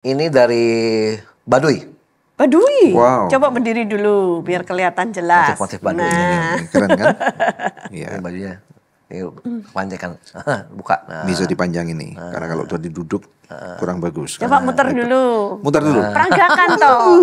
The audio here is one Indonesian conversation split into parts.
Ini dari Baduy. Baduy. Wow. Coba berdiri dulu biar kelihatan jelas. Motif Baduy. Nah. Keren kan? Ini Iya. bajunya. Ini panjangkan. Buka. Nah. Bisa dipanjangin nih. Karena kalau tadi duduk kurang bagus. Coba muter dulu. Muter dulu. Peragakan toh.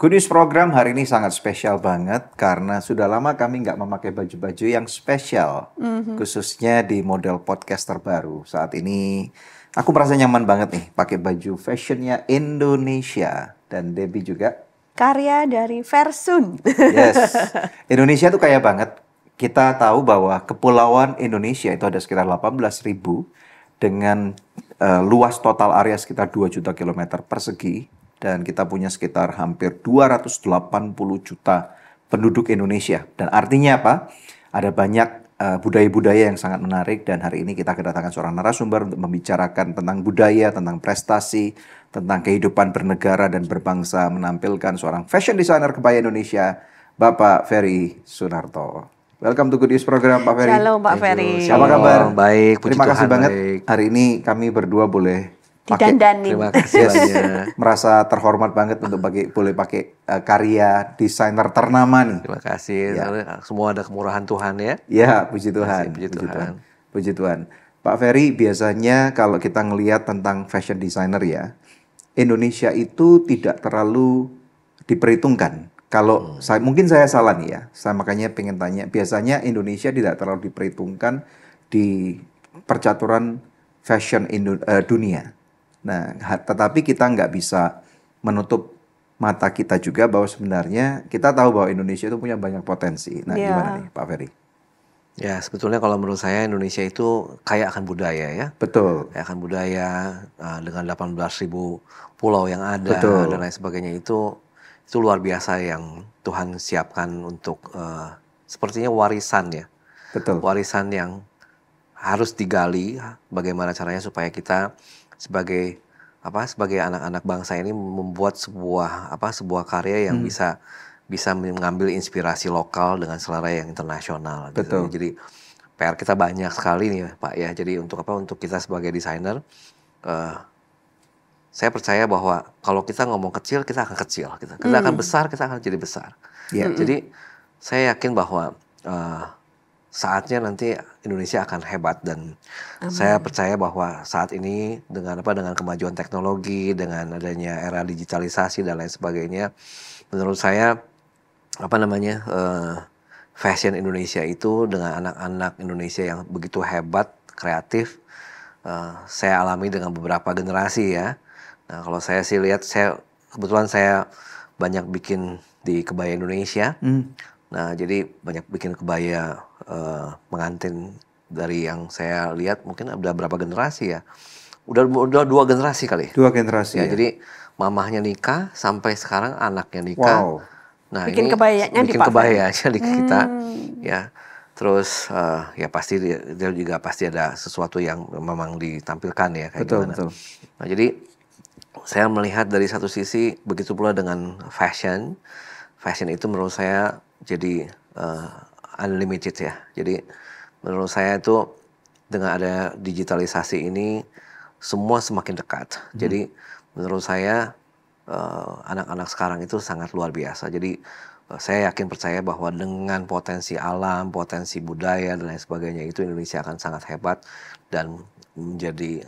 Good News program hari ini sangat spesial banget karena sudah lama kami nggak memakai baju-baju yang spesial, khususnya di model podcast terbaru. Saat ini aku merasa nyaman banget nih pakai baju fashionnya Indonesia, dan Debbie juga. Karya dari Versun. Yes, Indonesia tuh kaya banget. Kita tahu bahwa kepulauan Indonesia itu ada sekitar 18.000 dengan luas total area sekitar 2 juta kilometer persegi. Dan kita punya sekitar hampir 280 juta penduduk Indonesia. Dan artinya apa? Ada banyak budaya-budaya yang sangat menarik. Dan hari ini kita kedatangan seorang narasumber untuk membicarakan tentang budaya, tentang prestasi, tentang kehidupan bernegara dan berbangsa. Menampilkan seorang fashion designer kebaya Indonesia, Bapak Ferry Sunarto. Welcome to Good News program, Pak Ferry. Halo Pak Ferry. Apa kabar? Baik, puji Terima kasih Tuhan, banget. baik. Hari ini kami berdua boleh pakai. Didandanin. Terima kasih banyak. Merasa terhormat banget untuk boleh pakai karya desainer ternama nih. Terima kasih. Ya. Semua ada kemurahan Tuhan ya. Ya, puji Tuhan. Puji Tuhan. Puji Tuhan. Pak Ferry, biasanya kalau kita ngelihat tentang fashion designer ya, Indonesia itu tidak terlalu diperhitungkan. Kalau mungkin saya salah nih ya, saya makanya pengen tanya, biasanya Indonesia tidak terlalu diperhitungkan di percaturan fashion dunia. Nah, tetapi kita nggak bisa menutup mata kita juga bahwa sebenarnya kita tahu bahwa Indonesia itu punya banyak potensi. Nah, gimana nih Pak Ferry? Ya, sebetulnya kalau menurut saya Indonesia itu kaya akan budaya ya. Betul. Kaya akan budaya dengan 18.000 pulau yang ada. Betul. Dan lain sebagainya itu luar biasa yang Tuhan siapkan untuk sepertinya warisan ya. Betul. Warisan yang harus digali bagaimana caranya supaya kita sebagai anak-anak bangsa ini membuat sebuah karya yang bisa mengambil inspirasi lokal dengan selera yang internasional. Betul. Gitu. Jadi PR kita banyak sekali nih Pak ya. Jadi untuk kita sebagai desainer, saya percaya bahwa kalau kita ngomong kecil kita akan kecil, kita akan besar, kita akan jadi besar. Yeah. Jadi saya yakin bahwa saatnya nanti Indonesia akan hebat, dan saya percaya bahwa saat ini dengan kemajuan teknologi, dengan adanya era digitalisasi dan lain sebagainya, menurut saya fashion Indonesia itu dengan anak-anak Indonesia yang begitu hebat, kreatif, saya alami dengan beberapa generasi ya. Nah, kalau saya sih lihat, kebetulan saya banyak bikin di kebaya Indonesia. Nah, jadi banyak bikin kebaya pengantin dari yang saya lihat mungkin ada berapa generasi ya. Udah 2 generasi kali. 2 generasi ya. Jadi mamahnya nikah sampai sekarang anaknya nikah. Wow. Nah, bikin ini kebayanya bikin kebayanya di kita ya. Terus ya pasti dia juga pasti ada sesuatu yang memang ditampilkan ya kayak betul, gimana. Betul. Nah, jadi saya melihat dari satu sisi, begitu pula dengan fashion. Fashion itu menurut saya jadi unlimited ya. Jadi menurut saya itu dengan ada digitalisasi ini semua semakin dekat. Jadi menurut saya anak-anak sekarang itu sangat luar biasa. Jadi saya yakin percaya bahwa dengan potensi alam, potensi budaya dan lain sebagainya itu Indonesia akan sangat hebat dan menjadi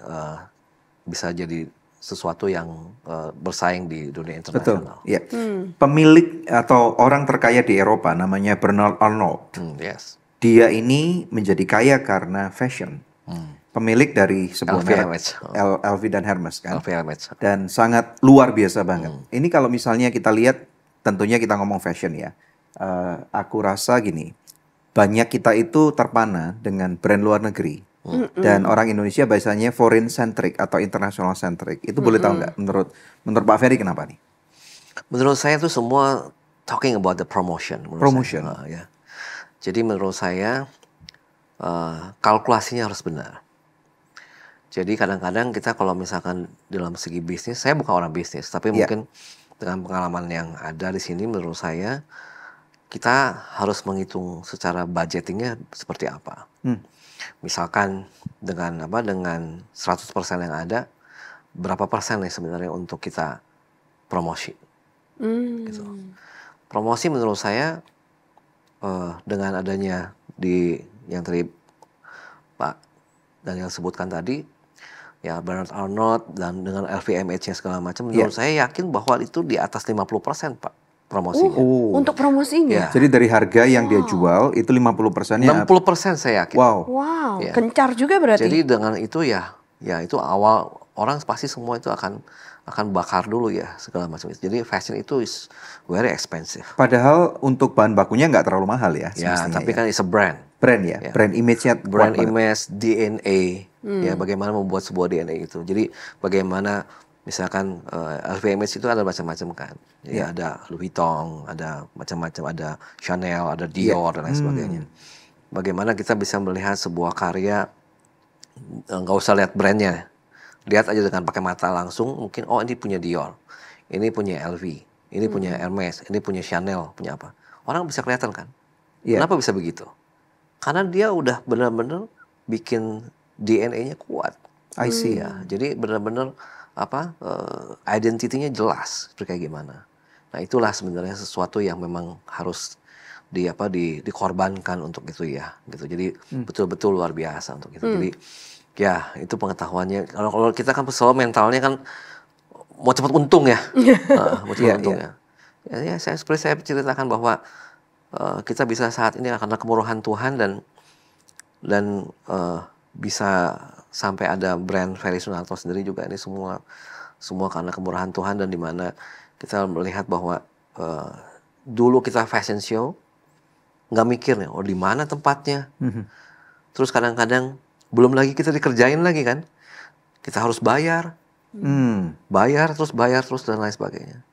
bisa jadi sesuatu yang bersaing di dunia internasional. Betul. Ya. Pemilik atau orang terkaya di Eropa namanya Bernard Arnault. Yes. Dia ini menjadi kaya karena fashion. Pemilik dari sebuah merek LV dan Hermes kan. LV Hermes. Dan sangat luar biasa banget. Ini kalau misalnya kita lihat, tentunya kita ngomong fashion ya. Aku rasa gini, banyak kita itu terpana dengan brand luar negeri. Dan orang Indonesia biasanya foreign centric atau international centric. Itu boleh tahu nggak? Menurut Pak Ferry kenapa nih? Menurut saya itu semua talking about the promotion. Promotion. Ya. Jadi menurut saya kalkulasinya harus benar. Jadi kadang-kadang kita kalau misalkan dalam segi bisnis, saya bukan orang bisnis, tapi Iya. mungkin dengan pengalaman yang ada di sini menurut saya kita harus menghitung secara budgetingnya seperti apa. Hmm. Misalkan dengan 100% yang ada, berapa persen nih sebenarnya untuk kita promosi gitu. Promosi menurut saya dengan adanya yang tadi Pak Daniel sebutkan tadi, ya Bernard Arnault dan dengan LVMH-nya segala macam, menurut saya yakin bahwa itu di atas 50% Pak promosinya. Oh. Untuk promosinya. Ya. Jadi dari harga yang dia jual itu 50%-nya 60% saya yakin. wow. Wow, Ya. gencar juga berarti. Jadi dengan itu ya itu awal orang pasti semua itu akan bakar dulu ya segala macam itu. Jadi fashion itu is very expensive. Padahal untuk bahan bakunya nggak terlalu mahal ya Ya, semestinya tapi ya. kan it's a brand. Brand ya, Ya. brand image-nya Brand kuat banget. image, DNA, ya bagaimana membuat sebuah DNA itu. Jadi bagaimana misalkan LVMH itu ada macam-macam kan. Ya, ada Louis Vuitton, ada macam-macam, ada Chanel, ada Dior dan lain sebagainya. Bagaimana kita bisa melihat sebuah karya, nggak usah lihat brandnya, lihat aja dengan pakai mata langsung, mungkin oh ini punya Dior, ini punya LV, ini punya Hermes, ini punya Chanel, punya apa. Orang bisa kelihatan kan. Iya. Kenapa bisa begitu? Karena dia udah benar-benar bikin DNA-nya kuat. I see. Ya, jadi benar-benar identitinya jelas seperti kayak gimana. Nah, itulah sebenarnya sesuatu yang memang harus dikorbankan untuk itu ya, gitu. Jadi betul-betul luar biasa untuk itu. Jadi ya itu pengetahuannya. Kalau kita kan selalu mentalnya kan mau cepat untung ya, mau cepat untung ya. Ya, seperti saya ceritakan bahwa kita bisa saat ini karena kemurahan Tuhan dan bisa sampai ada brand Ferry Sunarto sendiri juga, ini semua karena kemurahan Tuhan, dan dimana kita melihat bahwa dulu kita fashion show nggak mikir nih, di mana tempatnya, terus kadang-kadang belum lagi kita dikerjain lagi kan, kita harus bayar terus dan lain sebagainya,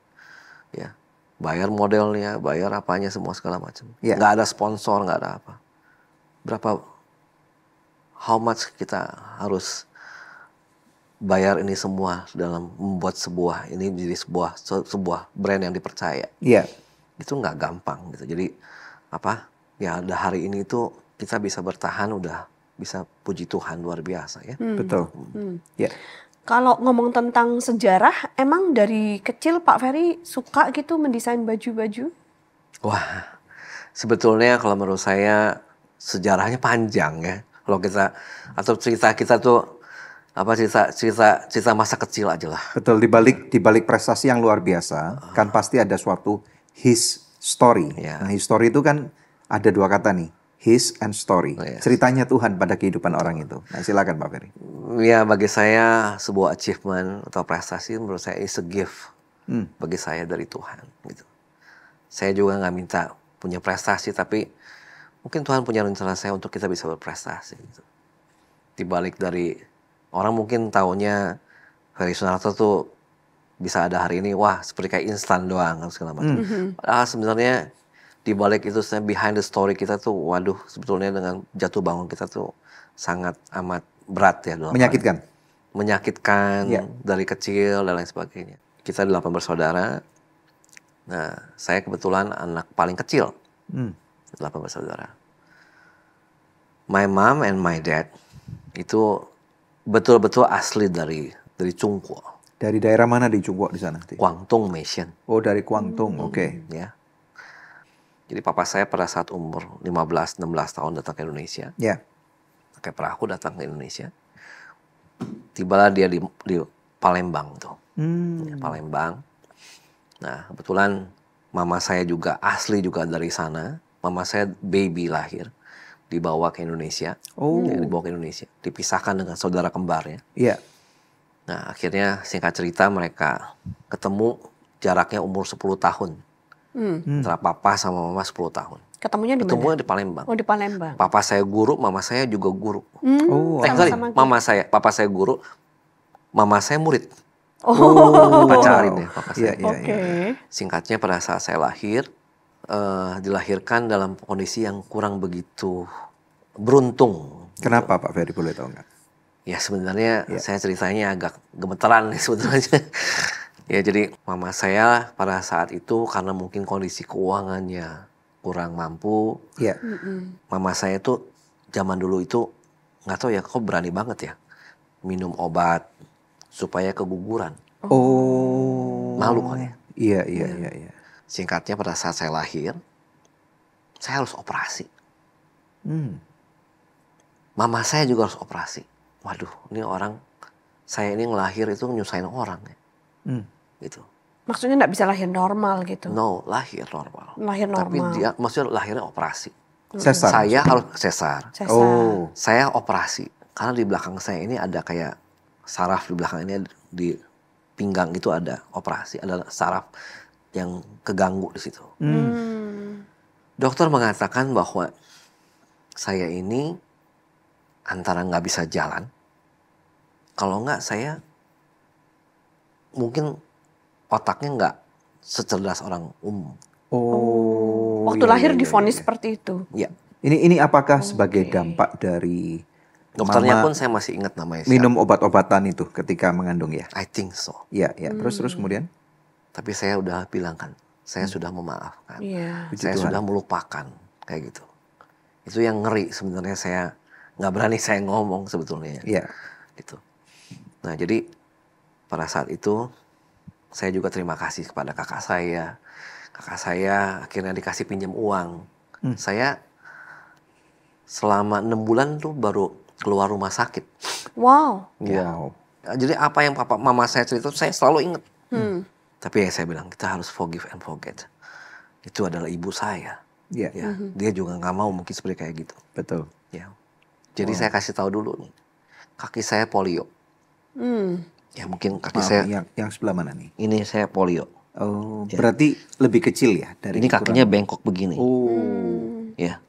ya. Bayar modelnya, bayar apanya, semua segala macam. Yeah. Nggak ada sponsor, nggak ada apa. How much kita harus bayar ini semua dalam membuat ini menjadi sebuah brand yang dipercaya. Iya. Itu nggak gampang gitu. Jadi ya ada hari ini itu kita bisa bertahan, udah bisa puji Tuhan luar biasa ya. Betul. Ya. Kalau ngomong tentang sejarah, emang dari kecil Pak Ferry suka gitu mendesain baju-baju? Wah, sebetulnya kalau menurut saya sejarahnya panjang ya. Kalau kita atau cerita kita tuh cerita masa kecil aja lah. Betul, di balik prestasi yang luar biasa kan pasti ada suatu his story. Ya. Nah, his story itu kan ada dua kata nih, his and story. Yes. Ceritanya Tuhan pada kehidupan orang itu. Nah, silakan Pak Ferry. Ya, bagi saya sebuah achievement atau prestasi menurut saya is a gift bagi saya dari Tuhan gitu. Saya juga nggak minta punya prestasi, tapi mungkin Tuhan punya rencana saya untuk kita bisa berprestasi gitu. Di balik dari orang mungkin taunya Ferry Sunarto tuh bisa ada hari ini, wah seperti kayak instan doang segala macam. Padahal sebenarnya di balik itu behind the story kita tuh, waduh, sebetulnya dengan jatuh bangun kita tuh sangat amat berat ya. Menyakitkan Ya. dari kecil dan lain sebagainya. Kita 8 bersaudara. Nah, saya kebetulan anak paling kecil. 8 bersaudara. My mom and my dad itu betul-betul asli dari Chungkwo. Dari daerah mana di Chungkwo di sana? Guangdong Mission. Oh, dari Guangdong. Oke. Ya. Jadi papa saya pada saat umur 15-16 tahun datang ke Indonesia. Ya. Pakai perahu datang ke Indonesia. Tibalah dia di Palembang tuh. Ya, Palembang. Nah, kebetulan mama saya juga asli juga dari sana. Mama saya baby lahir, dibawa ke Indonesia. Oh. Ya, dibawa ke Indonesia. Dipisahkan dengan saudara kembarnya. Iya. Nah, akhirnya singkat cerita mereka ketemu, jaraknya umur 10 tahun. Antara papa sama mama 10 tahun. Ketemunya di mana? Ketemunya di Palembang. Oh, di Palembang. Papa saya guru, mama saya juga guru. Oh. Sama-sama gitu. Papa saya guru, mama saya murid. Oh. Pacarin ya papa saya. Iya, Oke. Singkatnya pada saat saya lahir, dilahirkan dalam kondisi yang kurang begitu beruntung. Kenapa Pak Ferry boleh tahu nggak? Ya sebenarnya Ya. saya ceritanya agak gemeteran nih sebetulnya. Ya jadi mama saya pada saat itu karena mungkin kondisi keuangannya kurang mampu, Ya. mama saya tuh zaman dulu itu nggak tahu ya kok berani banget ya minum obat supaya keguguran. Oh. Malu kali ya. Iya, iya, iya, iya. Singkatnya pada saat saya lahir, saya harus operasi. Hmm. Mama saya juga harus operasi. Waduh, ini orang, saya ini ngelahir itu nyusahin orang ya. Hmm. Gitu. Maksudnya nggak bisa lahir normal gitu. No, lahir normal. Lahir Tapi normal. dia, maksudnya lahirnya operasi. Sesar. Saya harus sesar. Sesar. Oh. Saya operasi. Karena di belakang saya ini ada kayak saraf di belakang ini di pinggang itu ada operasi. Ada saraf yang keganggu di situ. Dokter mengatakan bahwa saya ini antara nggak bisa jalan, kalau nggak saya mungkin otaknya nggak secerdas orang umum. Oh. Waktu iya, lahir iya, iya, divonis iya. seperti itu. Ya, Ini apakah sebagai dampak dari dokternya Mama pun saya masih ingat namanya siapa. minum obat-obatan itu ketika mengandung ya? I think so. Iya, iya. Terus kemudian? Tapi saya udah bilang kan, saya sudah memaafkan. Iya. Puji Saya Tuhan. sudah melupakan kayak gitu. Itu yang ngeri sebenarnya, saya nggak berani saya ngomong sebetulnya. Iya. Gitu. Nah jadi pada saat itu saya juga terima kasih kepada kakak saya. Kakak saya akhirnya dikasih pinjam uang. Saya selama 6 bulan tuh baru keluar rumah sakit. Wow. Wow. Jadi apa yang papa mama saya cerita saya selalu ingat. Tapi ya saya bilang kita harus forgive and forget. Itu adalah ibu saya. Iya. Ya, dia juga nggak mau mungkin seperti kayak gitu. Betul. Ya. Jadi saya kasih tahu dulu nih, kaki saya polio. Ya mungkin kaki Maaf, saya yang sebelah mana nih? ini saya polio. Oh, berarti lebih kecil ya dari Ini ukuran? kakinya bengkok begini. Oh. Ya.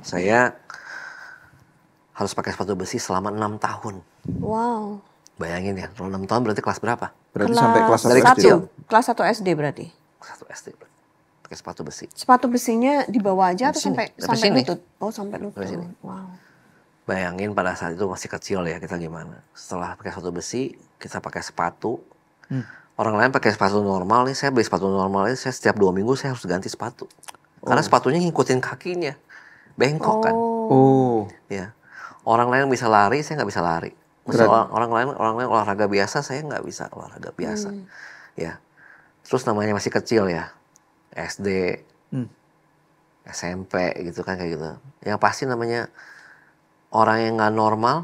Saya harus pakai sepatu besi selama 6 tahun. Wow. Bayangin ya, kalau 6 tahun berarti kelas berapa? Berarti sampai kelas Dari 1 SD. kecil. Kelas 1 SD berarti. Satu SD. Pakai sepatu besi. Sepatu besinya di bawah aja atau Sini, sampai sampai sampai sini. lutut? Oh, sampai lutut. Sampai sini. Wow. Bayangin pada saat itu masih kecil ya kita gimana. Setelah pakai sepatu besi, kita pakai sepatu. Orang lain pakai sepatu normal nih, saya beli sepatu normal ini saya setiap 2 minggu saya harus ganti sepatu. Karena sepatunya ngikutin kakinya. Bengkok kan. Oh. Ya. Orang lain bisa lari, saya nggak bisa lari. Maksudnya orang lain olahraga biasa, saya nggak bisa olahraga biasa. Ya. Terus namanya masih kecil ya. SD, SMP gitu kan kayak gitu. Yang pasti namanya orang yang nggak normal,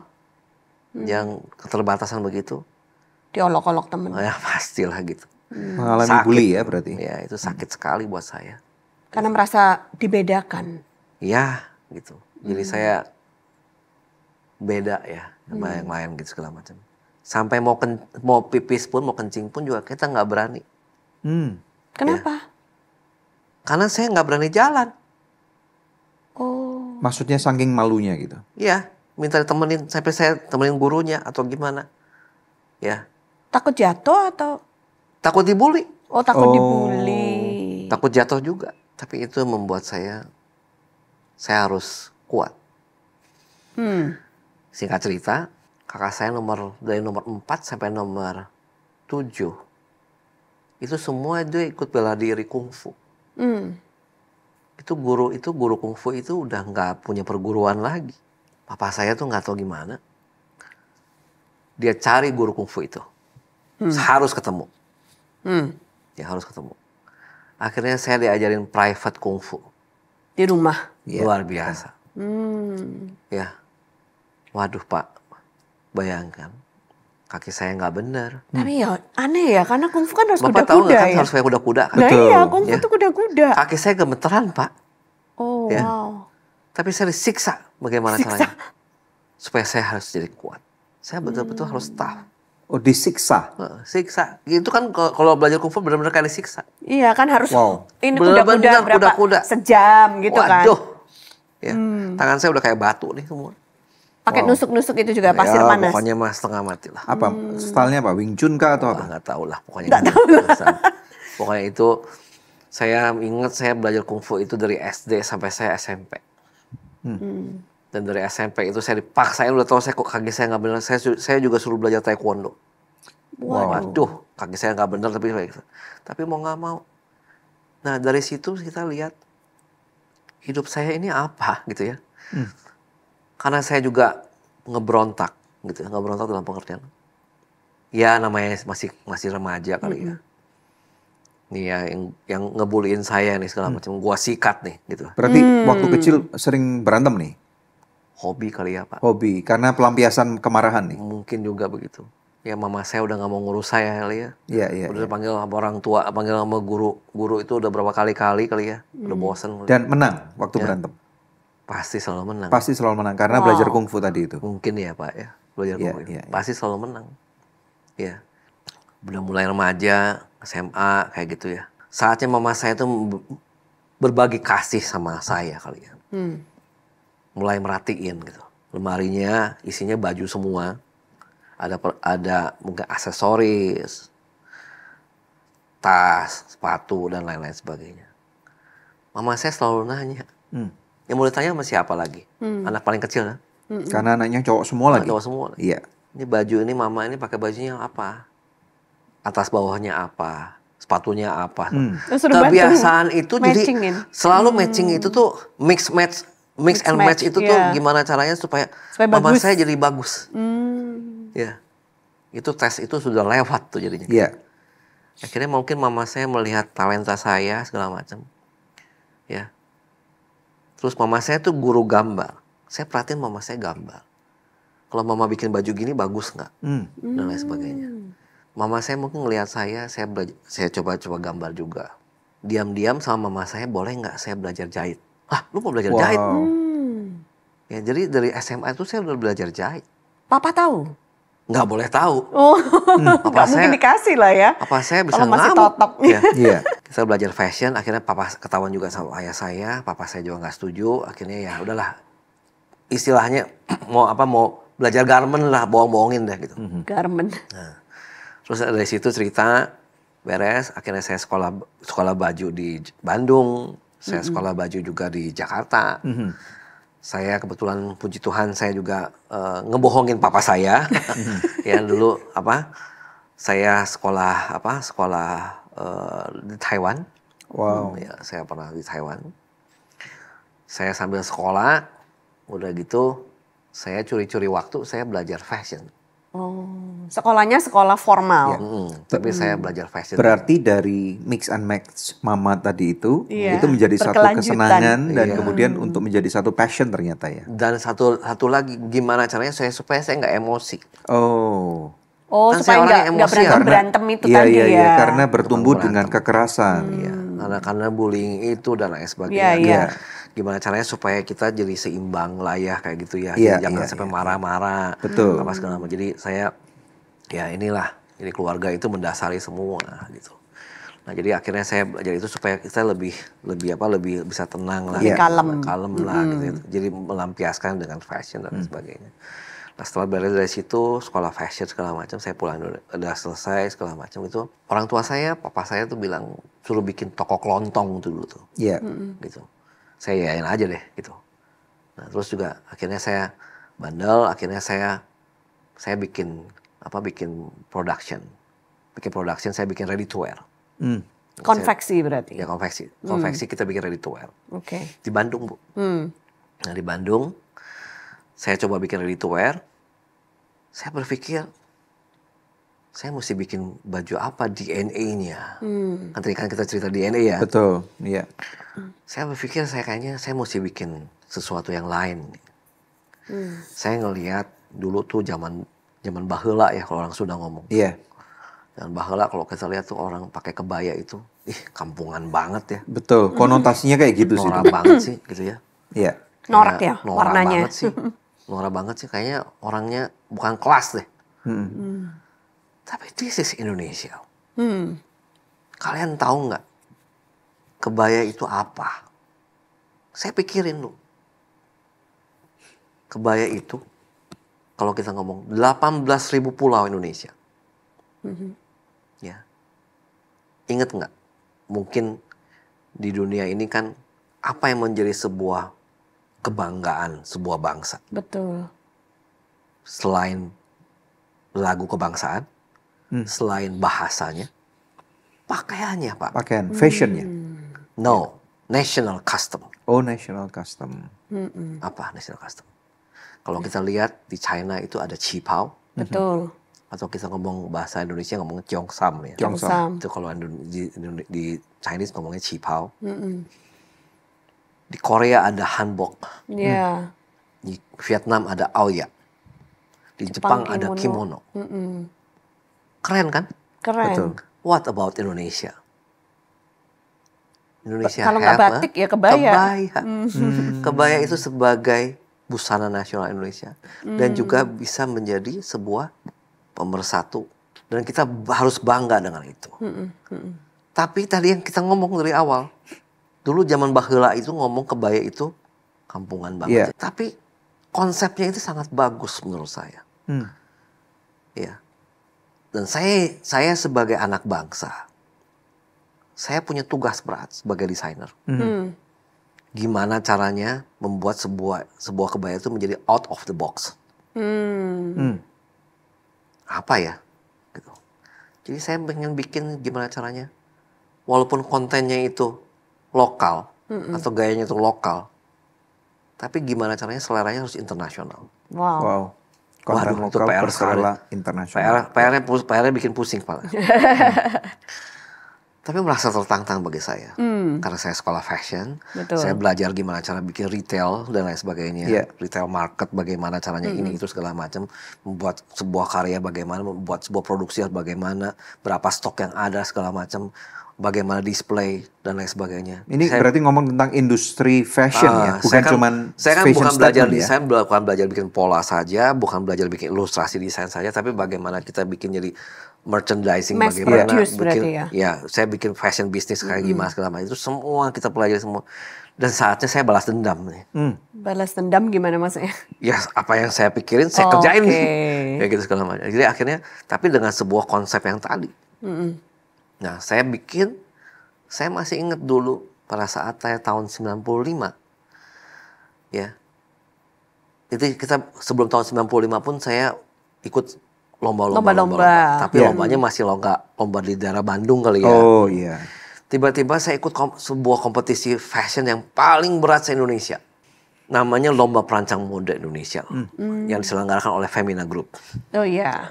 yang keterbatasan begitu, Diolok-olok temen. ya pastilah gitu. Mengalami Sakit. bully ya berarti. Ya itu sakit sekali buat saya. Karena merasa dibedakan. Ya gitu. Jadi saya beda ya sama yang lain gitu segala macam. Sampai mau pipis pun, mau kencing pun juga kita nggak berani. Kenapa? Karena saya nggak berani jalan. Oh. Maksudnya saking malunya gitu. Ya, minta ditemenin sampai saya temenin gurunya atau gimana. Ya, Takut jatuh atau? takut dibully, Oh, takut dibully. takut jatuh juga. Tapi itu membuat saya harus kuat. Singkat cerita, kakak saya dari nomor 4 sampai nomor 7 itu semua dia ikut bela diri kungfu. Itu guru kungfu itu udah nggak punya perguruan lagi. Papa saya tuh nggak tahu gimana. Dia cari guru kungfu itu. Harus ketemu. Ya harus ketemu. Akhirnya saya diajarin private kungfu. Di rumah. Luar biasa. Ya. Waduh Pak, bayangkan kaki saya nggak benar. Tapi ya aneh ya, karena kungfu kan harus Bapak tahu nggak kuda-kuda kan ya. harus kayak kuda-kuda kan? Nah iya, kungfu Ya. tuh kuda-kuda. Kaki saya gemeteran Pak. Oh, Ya. wow. Tapi saya disiksa bagaimana caranya. Supaya saya harus jadi kuat. Saya betul-betul harus tough. Oh, disiksa. Siksa. Itu kan kalau belajar kungfu benar-benar kayak disiksa. Iya kan harus Wow. ini Bener-bener kuda-kuda berapa kuda-kuda. sejam gitu kan. Waduh. Ya. Tangan saya udah kayak batu nih semua. Pakai nusuk-nusuk itu juga pasir Ya, panas. pokoknya mah setengah mati lah. Apa stylenya apa? Wing Chun kah atau apa? Nggak tahu lah pokoknya. Pokoknya itu saya ingat saya belajar kungfu itu dari SD sampai saya SMP. Dan dari SMP itu saya dipaksain, udah tahu saya kok kaki saya nggak benar. Saya juga suruh belajar taekwondo. Waduh, kaki saya nggak benar tapi mau nggak mau. Nah dari situ kita lihat hidup saya ini apa gitu ya. Karena saya juga ngebrontak gitu ya, ngebrontak dalam pengertian. Ya namanya masih remaja kali ya. Nih ya yang ngebuliin saya nih segala macam, gua sikat nih gitu. Berarti waktu kecil sering berantem nih? Hobi kali ya Pak. Hobi, karena pelampiasan kemarahan nih? Mungkin juga begitu. Ya mama saya udah nggak mau ngurus saya kali ya. Iya. Udah panggil sama orang tua, panggil sama guru itu udah berapa kali kali ya. Udah bosen. Dan menang waktu berantem? Pasti selalu menang. Pasti selalu menang, karena belajar kungfu tadi itu? Mungkin ya Pak ya, belajar kungfu. Pasti selalu menang. Ya, udah mulai remaja, SMA kayak gitu ya. Saatnya mama saya tuh berbagi kasih sama saya kali ya. Mulai merhatiin gitu. Lemarinya isinya baju semua. Ada mungkin aksesoris, tas, sepatu dan lain-lain sebagainya. Mama saya selalu nanya. Yang mau ditanya sama siapa lagi? Anak paling kecil kan? Karena anaknya cowok semua lagi? Cowok semua. Iya. Ini baju ini mama ini pakai bajunya apa? Atas bawahnya apa? Sepatunya apa? Kebiasaan itu jadi selalu matching itu tuh mix and match itu tuh gimana caranya supaya mama bagus. saya jadi bagus. Ya, itu tes itu sudah lewat tuh jadinya. Iya. Akhirnya mungkin mama saya melihat talenta saya segala macam. Ya. Terus mama saya tuh guru gambar. Saya perhatiin mama saya gambar. Kalau mama bikin baju gini bagus nggak? Dan lain sebagainya. Mama saya mungkin ngelihat saya coba-coba gambar juga. Diam-diam sama mama saya, boleh nggak saya belajar jahit? Ah, lu mau belajar jahit? Ya, jadi dari SMA itu saya udah belajar jahit. Papa tahu? Nggak boleh tahu. Nggak mungkin dikasih lah ya. Papa saya bisa kalau masih ngamuk. totok. Iya. Saya belajar fashion, akhirnya papa ketahuan juga sama ayah saya. Papa saya juga nggak setuju. Akhirnya ya udahlah. Istilahnya mau belajar garment lah, bohong-bohongin deh gitu. Garment. Nah, terus dari situ cerita beres. Akhirnya saya sekolah baju di Bandung. Saya sekolah baju juga di Jakarta. Saya kebetulan puji Tuhan saya juga ngebohongin papa saya. Ya dulu saya sekolah di Taiwan. Wow. Ya, saya pernah di Taiwan. Saya sambil sekolah, udah gitu saya curi-curi waktu saya belajar fashion. Sekolahnya sekolah formal. Tapi saya belajar fashion. Berarti dari mix and match mama tadi itu menjadi satu berkelanjutan. Kesenangan dan kemudian untuk menjadi satu passion ternyata ya. Dan satu lagi, gimana caranya supaya saya nggak emosi. Kan Supaya nggak berantem itu tadi ya. Iya, karena bertumbuh dengan kekerasan. Iya, karena bullying itu dan lain sebagainya. Iya. Gimana caranya supaya kita jadi seimbang lah ya kayak gitu ya. Iya, Jangan sampai marah-marah. Betul. Apa segala macam. Jadi saya jadi keluarga itu mendasari semua gitu. Nah jadi akhirnya saya belajar itu supaya kita lebih bisa tenang lah, kalem lah gitu ya. Jadi melampiaskan dengan fashion dan sebagainya. Nah setelah beres dari situ sekolah fashion segala macam, saya pulang udah selesai segala macam itu, orang tua saya, papa saya tuh bilang suruh bikin toko kelontong tuh dulu tuh. Iya. Gitu. Saya yain aja deh gitu. Nah terus juga akhirnya saya bandel, akhirnya saya bikin production. Saya bikin ready to wear. Konveksi berarti? Ya konveksi kita bikin ready to wear. Oke. Di Bandung Bu. Nah di Bandung saya coba bikin ready to wear. Saya berpikir saya mesti bikin baju apa DNA-nya. Kan tadi kan kita cerita DNA ya. Betul, iya. Saya berpikir kayaknya saya mesti bikin sesuatu yang lain. Saya ngelihat dulu tuh zaman baheula ya kalau orang Sunda ngomong. Iya. Dan baheula kalau kita lihat tuh orang pakai kebaya itu, kampungan banget ya. Betul, konotasinya kayak gitu sih. Norak banget sih gitu ya. Iya. Norak ya norak warnanya. Norak banget sih kayaknya orangnya bukan kelas deh. Tapi this is Indonesia. Kalian tahu nggak kebaya itu apa? Saya pikirin lu. Kebaya itu kalau kita ngomong 18.000 pulau Indonesia. Ya. Ingat nggak? Mungkin di dunia ini kan apa yang menjadi sebuah kebanggaan sebuah bangsa. Betul. Selain lagu kebangsaan, selain bahasanya, pakaiannya, Pak. Pakaian, fashionnya. No, national custom. Oh, national custom. Apa national custom? Kalau kita lihat di China itu ada qipao, Betul. atau kita ngomong bahasa Indonesia ngomong cheongsam ya. Cheongsam. Itu kalau di Chinese ngomongnya qipao. Di Korea ada hanbok, Ya. di Vietnam ada aoyak, di Jepang ada kimono. Keren kan? Keren. Betul. What about Indonesia? Indonesia Kalau nggak have batik ya kebaya. Kebaya itu sebagai busana nasional Indonesia dan juga bisa menjadi sebuah pemersatu dan kita harus bangga dengan itu. Tapi tadi yang kita ngomong dari awal, dulu zaman baheula itu ngomong kebaya itu kampungan banget. Tapi konsepnya itu sangat bagus menurut saya. Ya. Dan saya sebagai anak bangsa, saya punya tugas berat sebagai desainer. Gimana caranya membuat sebuah kebaya itu menjadi out of the box. Apa ya? Gitu. Jadi saya pengen bikin gimana caranya, walaupun kontennya itu lokal atau gayanya itu lokal, tapi gimana caranya seleranya harus internasional. Wow. Konten Waduh, itu lokal PR berselera internasional. PR-nya bikin pusing Pak. Tapi merasa tertantang bagi saya. Karena saya sekolah fashion, Betul. saya belajar gimana cara bikin retail dan lain sebagainya. Retail market bagaimana caranya ini itu segala macam. Membuat sebuah karya bagaimana, membuat sebuah produksi bagaimana, berapa stok yang ada segala macam, bagaimana display dan lain sebagainya. Ini berarti ngomong tentang industri fashion ya, bukan cuman saya kan fashion bukan belajar statement desain, bukan belajar bikin pola saja, bukan belajar bikin ilustrasi desain saja, tapi bagaimana kita bikin jadi merchandising, Mass bagaimana produce bikin, berarti ya? saya bikin fashion bisnis kayak gimana segala macam itu semua kita pelajari semua. Dan saatnya saya balas dendam nih. Balas dendam gimana maksudnya? Ya apa yang saya pikirin saya kerjain nih, kayak gitu segala macam. Jadi akhirnya, tapi dengan sebuah konsep yang tadi. Nah saya masih ingat dulu pada saat saya tahun 95, ya. Itu kita sebelum tahun 95 pun saya ikut lomba-lomba. Tapi lombanya masih lomba di daerah Bandung kali ya. Oh iya. Tiba-tiba saya ikut sebuah kompetisi fashion yang paling berat se-Indonesia. Namanya Lomba Perancang Mode Indonesia. Yang diselenggarakan oleh Femina Group. Oh iya.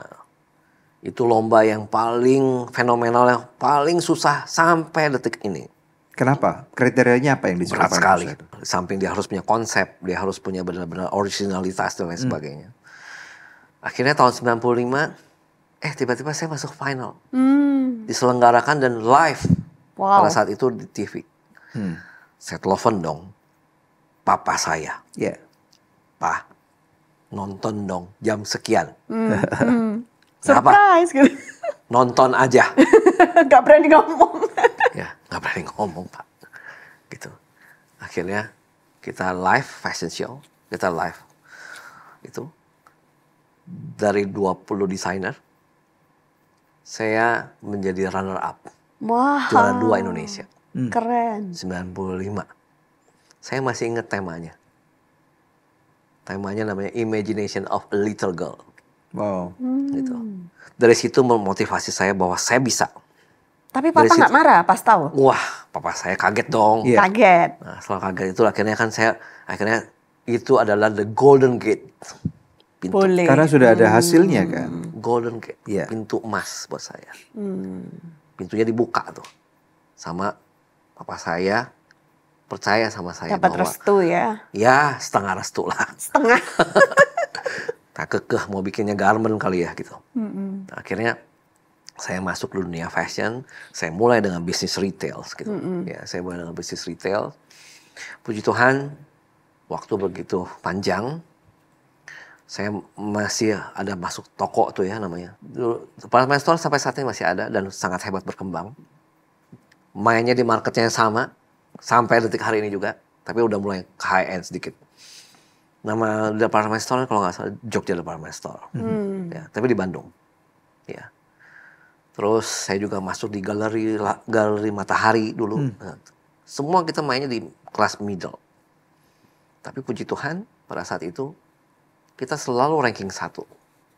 Itu lomba yang paling fenomenal, yang paling susah sampai detik ini. Kenapa? Kriterianya apa yang Berat disukai? sekali. Samping dia harus punya konsep, dia harus punya benar-benar originalitas dan lain sebagainya. Akhirnya tahun 95, tiba-tiba saya masuk final. Diselenggarakan dan live pada saat itu di TV. Saya telepon dong, papa saya. Pak, nonton dong jam sekian. Surprise gitu. Nonton aja. Gak berani ngomong. Ya, gak berani ngomong Pak. Gitu. Akhirnya kita live fashion show, kita live itu dari 20 desainer, saya menjadi runner up. Wah. Juara 2 Indonesia. Keren. 95. Saya masih ingat temanya. Temanya namanya Imagination of a Little Girl. Wow. Gitu. Dari situ memotivasi saya bahwa saya bisa. Tapi papa nggak marah pas tahu? Wah, papa saya kaget dong. Kaget. Nah, setelah kaget itu akhirnya itu adalah the golden gate. Pintu. Boleh. Karena sudah ada hasilnya kan. Golden gate, pintu emas buat saya. Pintunya dibuka tuh. Sama papa saya percaya sama saya. Dapat restu ya? Ya, setengah restu lah. Setengah. Tak kekeh mau bikinnya garment kali ya gitu. Nah, akhirnya saya masuk dunia fashion, saya mulai dengan bisnis retail gitu. Ya, saya mulai dengan bisnis retail. Puji Tuhan, waktu begitu panjang, saya masih ada masuk toko tuh ya namanya. Department store sampai saat ini masih ada dan sangat hebat berkembang. Mainnya di marketnya yang sama, sampai detik hari ini juga, tapi udah mulai ke high end sedikit. Nama department store kalau nggak salah Jogja Department Store, ya, tapi di Bandung. Ya. Terus saya juga masuk di galeri Matahari dulu. Nah, semua kita mainnya di kelas middle. Tapi puji Tuhan pada saat itu kita selalu ranking 1.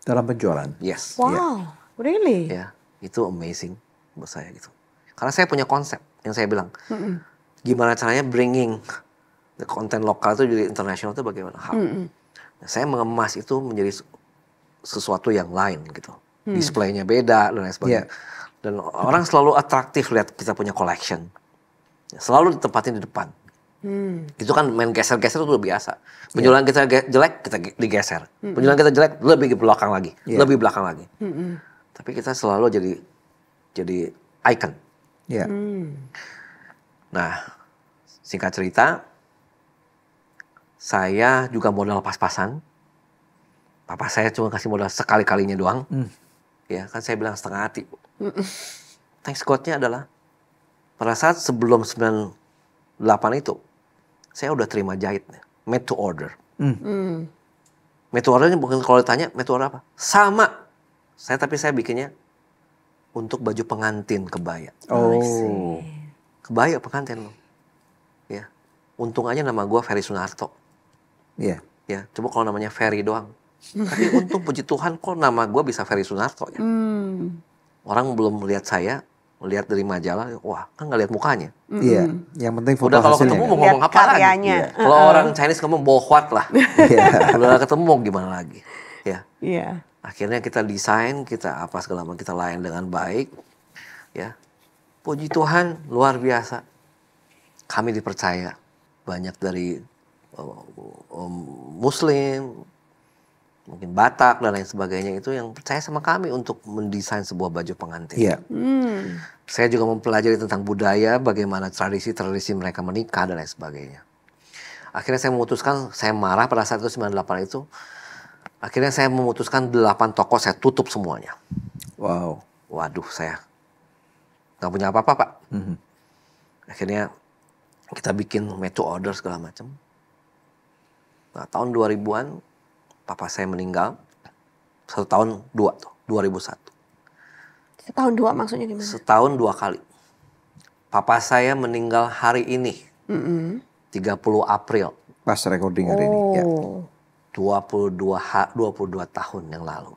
Dalam penjualan. Yes. Wow, really? Ya, itu amazing buat saya gitu. Karena saya punya konsep yang saya bilang, gimana caranya bringing the konten lokal itu jadi internasional itu bagaimana hal. Nah, saya mengemas itu menjadi sesuatu yang lain gitu. Displaynya beda dan lain sebagainya. Dan orang selalu atraktif lihat kita punya collection. Selalu ditempatin di depan. Itu kan main geser-geser itu udah biasa. Penjualan kita jelek, kita digeser. Penjualan kita jelek, lebih ke belakang lagi, lebih belakang lagi. Tapi kita selalu jadi icon. Nah, singkat cerita, saya juga modal pas-pasan. Papa saya cuma kasih modal sekali-kalinya doang. Ya, kan saya bilang setengah hati. Thanks God-nya adalah pada saat sebelum 98 itu, saya udah terima jahit, made to order. Made to ordernya bukan kalau ditanya, made to order apa? Sama. Tapi saya bikinnya untuk baju pengantin kebaya. Oh. Kebaya pengantin loh. Ya. Untung aja nama gue Ferry Sunarto. Iya. Ya, coba kalau namanya Ferry doang. Tapi untung puji Tuhan kok nama gue bisa Ferry Sunarto ya. Orang belum melihat saya, lihat dari majalah, wah kan nggak lihat mukanya. Iya, yang penting foto Udah kalau hasilnya ketemu kan? mau ngomong Lihat apa lagi? karyanya. Kalau orang Chinese ngomong bohwat lah. Udah ketemu mau gimana lagi? Ya. Iya. Akhirnya kita desain, kita apa segala macam kita layan dengan baik. Ya. Puji Tuhan luar biasa. Kami dipercaya banyak dari Muslim, mungkin Batak dan lain sebagainya itu yang percaya sama kami untuk mendesain sebuah baju pengantin. Iya. Saya juga mempelajari tentang budaya, bagaimana tradisi-tradisi mereka menikah dan lain sebagainya. Akhirnya saya memutuskan, saya marah pada saat itu 98 itu. Akhirnya saya memutuskan 8 toko saya tutup semuanya. Wow. Waduh, saya nggak punya apa-apa, Pak. Akhirnya kita bikin made to order segala macam. Nah, tahun 2000-an papa saya meninggal. 1 tahun 2 tuh, 2001. Setahun 2 maksudnya gimana? Setahun 2 kali. Papa saya meninggal hari ini. 30 April. Pas recording hari ini. Ya. 22 tahun yang lalu.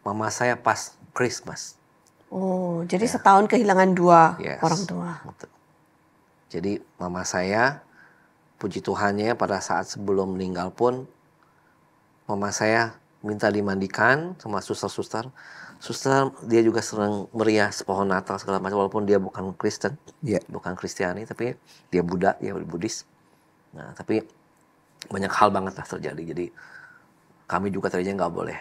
Mama saya pas Christmas. Oh, jadi setahun kehilangan 2 Yes, orang tua. betul. Jadi mama saya, puji Tuhannya pada saat sebelum meninggal pun, mama saya minta dimandikan sama suster-suster. Suster dia juga sering merias pohon Natal segala macam walaupun dia bukan Kristen, bukan Kristiani, tapi dia Buddha, dia Buddhis. Nah, tapi banyak hal banget lah terjadi. Jadi kami juga tadinya nggak boleh,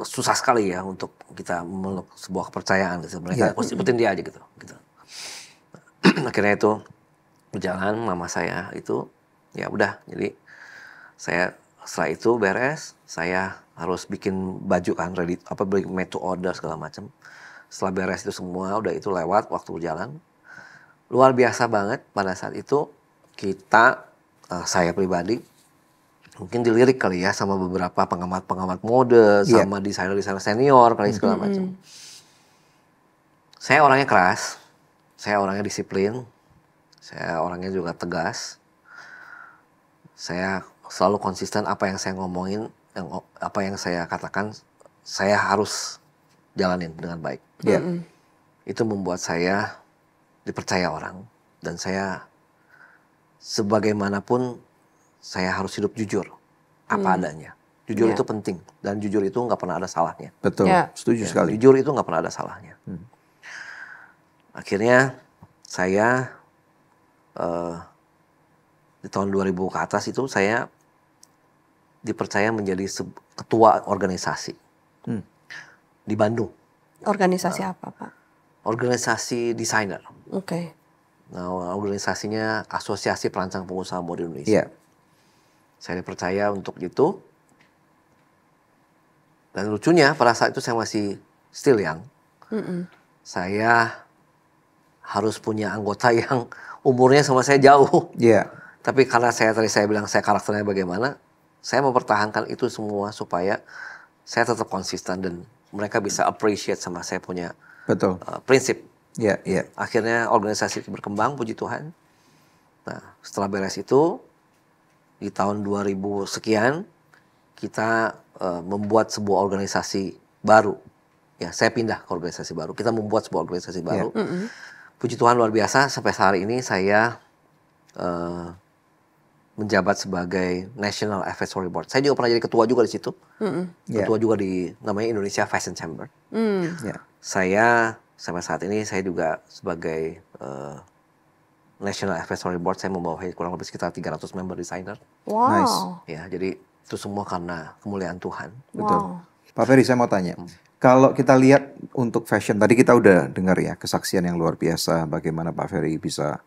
susah sekali ya untuk kita meluk sebuah kepercayaan. Gitu. Mereka ikutin dia aja gitu. Akhirnya itu berjalan, mama saya itu ya udah. Jadi saya setelah itu beres, saya harus bikin baju kan, ready made to order segala macam. Setelah beres itu semua, udah itu lewat waktu berjalan. Luar biasa banget pada saat itu kita, saya pribadi mungkin dilirik kali ya sama beberapa pengamat mode, sama desainer senior kali segala macam. Saya orangnya keras, saya orangnya disiplin, saya orangnya juga tegas. Saya selalu konsisten apa yang saya ngomongin, apa yang saya katakan, saya harus jalanin dengan baik. Itu membuat saya dipercaya orang, dan saya sebagaimanapun saya harus hidup jujur apa adanya. Jujur itu penting, dan jujur itu nggak pernah ada salahnya. Betul, setuju sekali. Jujur itu nggak pernah ada salahnya. Akhirnya saya di tahun 2000 ke atas itu saya dipercaya menjadi ketua organisasi di Bandung. Organisasi apa, Pak? Organisasi desainer. Oke. Nah, organisasinya Asosiasi Perancang Pengusaha Mode Indonesia. Saya dipercaya untuk itu. Dan lucunya pada saat itu saya masih still young. Saya harus punya anggota yang umurnya sama saya jauh. Tapi karena tadi saya bilang saya karakternya bagaimana, saya mempertahankan itu semua supaya saya tetap konsisten dan mereka bisa appreciate sama saya punya prinsip. Akhirnya organisasi itu berkembang, puji Tuhan. Nah, setelah beres itu, di tahun 2000 sekian kita membuat sebuah organisasi baru. Ya, saya pindah ke organisasi baru. Kita membuat sebuah organisasi baru. Puji Tuhan luar biasa sampai hari ini saya menjabat sebagai National Advisory Board. Saya juga pernah jadi ketua juga di situ. Ketua juga di namanya Indonesia Fashion Chamber. Saya sampai saat ini saya juga sebagai National Advisory Board, saya membawahi kurang lebih sekitar 300 member designer. Wow. Nice. Ya, jadi itu semua karena kemuliaan Tuhan. Betul. Pak Ferry, saya mau tanya. Kalau kita lihat untuk fashion, tadi kita udah dengar ya kesaksian yang luar biasa bagaimana Pak Ferry bisa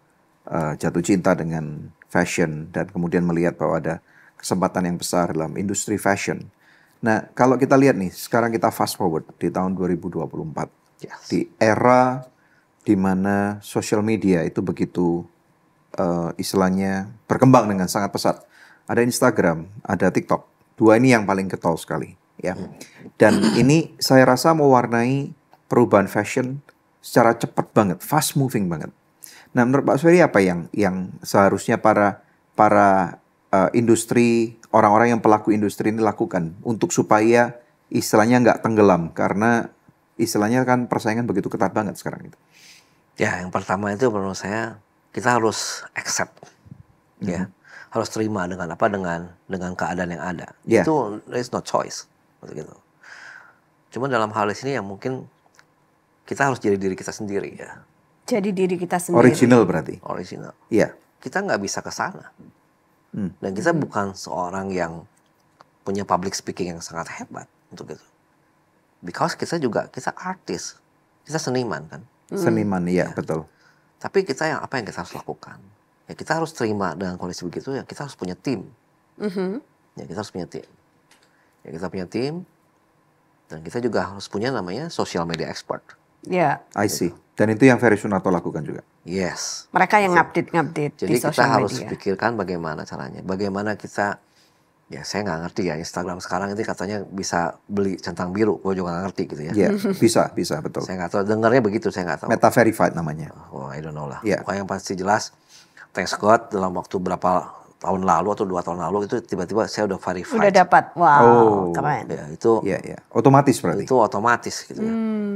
jatuh cinta dengan fashion dan kemudian melihat bahwa ada kesempatan yang besar dalam industri fashion. Nah, kalau kita lihat nih, sekarang kita fast forward di tahun 2024. Di era di mana social media itu begitu istilahnya berkembang dengan sangat pesat. Ada Instagram, ada TikTok. Dua ini yang paling getol sekali, ya. Dan ini saya rasa mewarnai perubahan fashion secara cepat banget, fast moving banget. Nah, menurut Pak Ferry apa yang seharusnya para industri, orang-orang yang pelaku industri ini lakukan untuk supaya istilahnya nggak tenggelam, karena istilahnya kan persaingan begitu ketat banget sekarang itu. Ya, yang pertama itu menurut saya kita harus accept, ya, harus terima dengan apa, dengan keadaan yang ada. Itu there is no choice, gitu. Cuma dalam hal ini yang mungkin kita harus jadi diri kita sendiri, ya. Jadi diri kita sendiri. Original berarti. Original. Iya. Kita nggak bisa ke sana. Dan kita bukan seorang yang punya public speaking yang sangat hebat untuk itu. Because kita artis, kita seniman kan. Seniman, iya, betul. Tapi apa yang kita harus lakukan? Ya kita harus terima dengan kondisi begitu, ya kita harus punya tim. Ya kita harus punya tim. Ya kita punya tim, dan kita juga harus punya namanya social media expert. Ya. I see. Dan itu yang Ferry Sunarto lakukan juga. Yes. Mereka yang ngupdate Jadi di social kita harus media. pikirkan bagaimana caranya. Bagaimana kita, ya saya nggak ngerti ya, Instagram sekarang itu katanya bisa beli centang biru. Gue juga nggak ngerti gitu ya. Iya, bisa, betul. Saya nggak tahu, dengarnya begitu, saya nggak tahu. Meta verified namanya. Oh, I don't know lah. Yeah. Pokoknya yang pasti jelas, thanks God, dalam waktu berapa tahun lalu atau 2 tahun lalu itu tiba-tiba saya udah verified. Udah dapat, wow, keren. Ya, itu Iya. Otomatis berarti. itu otomatis gitu ya.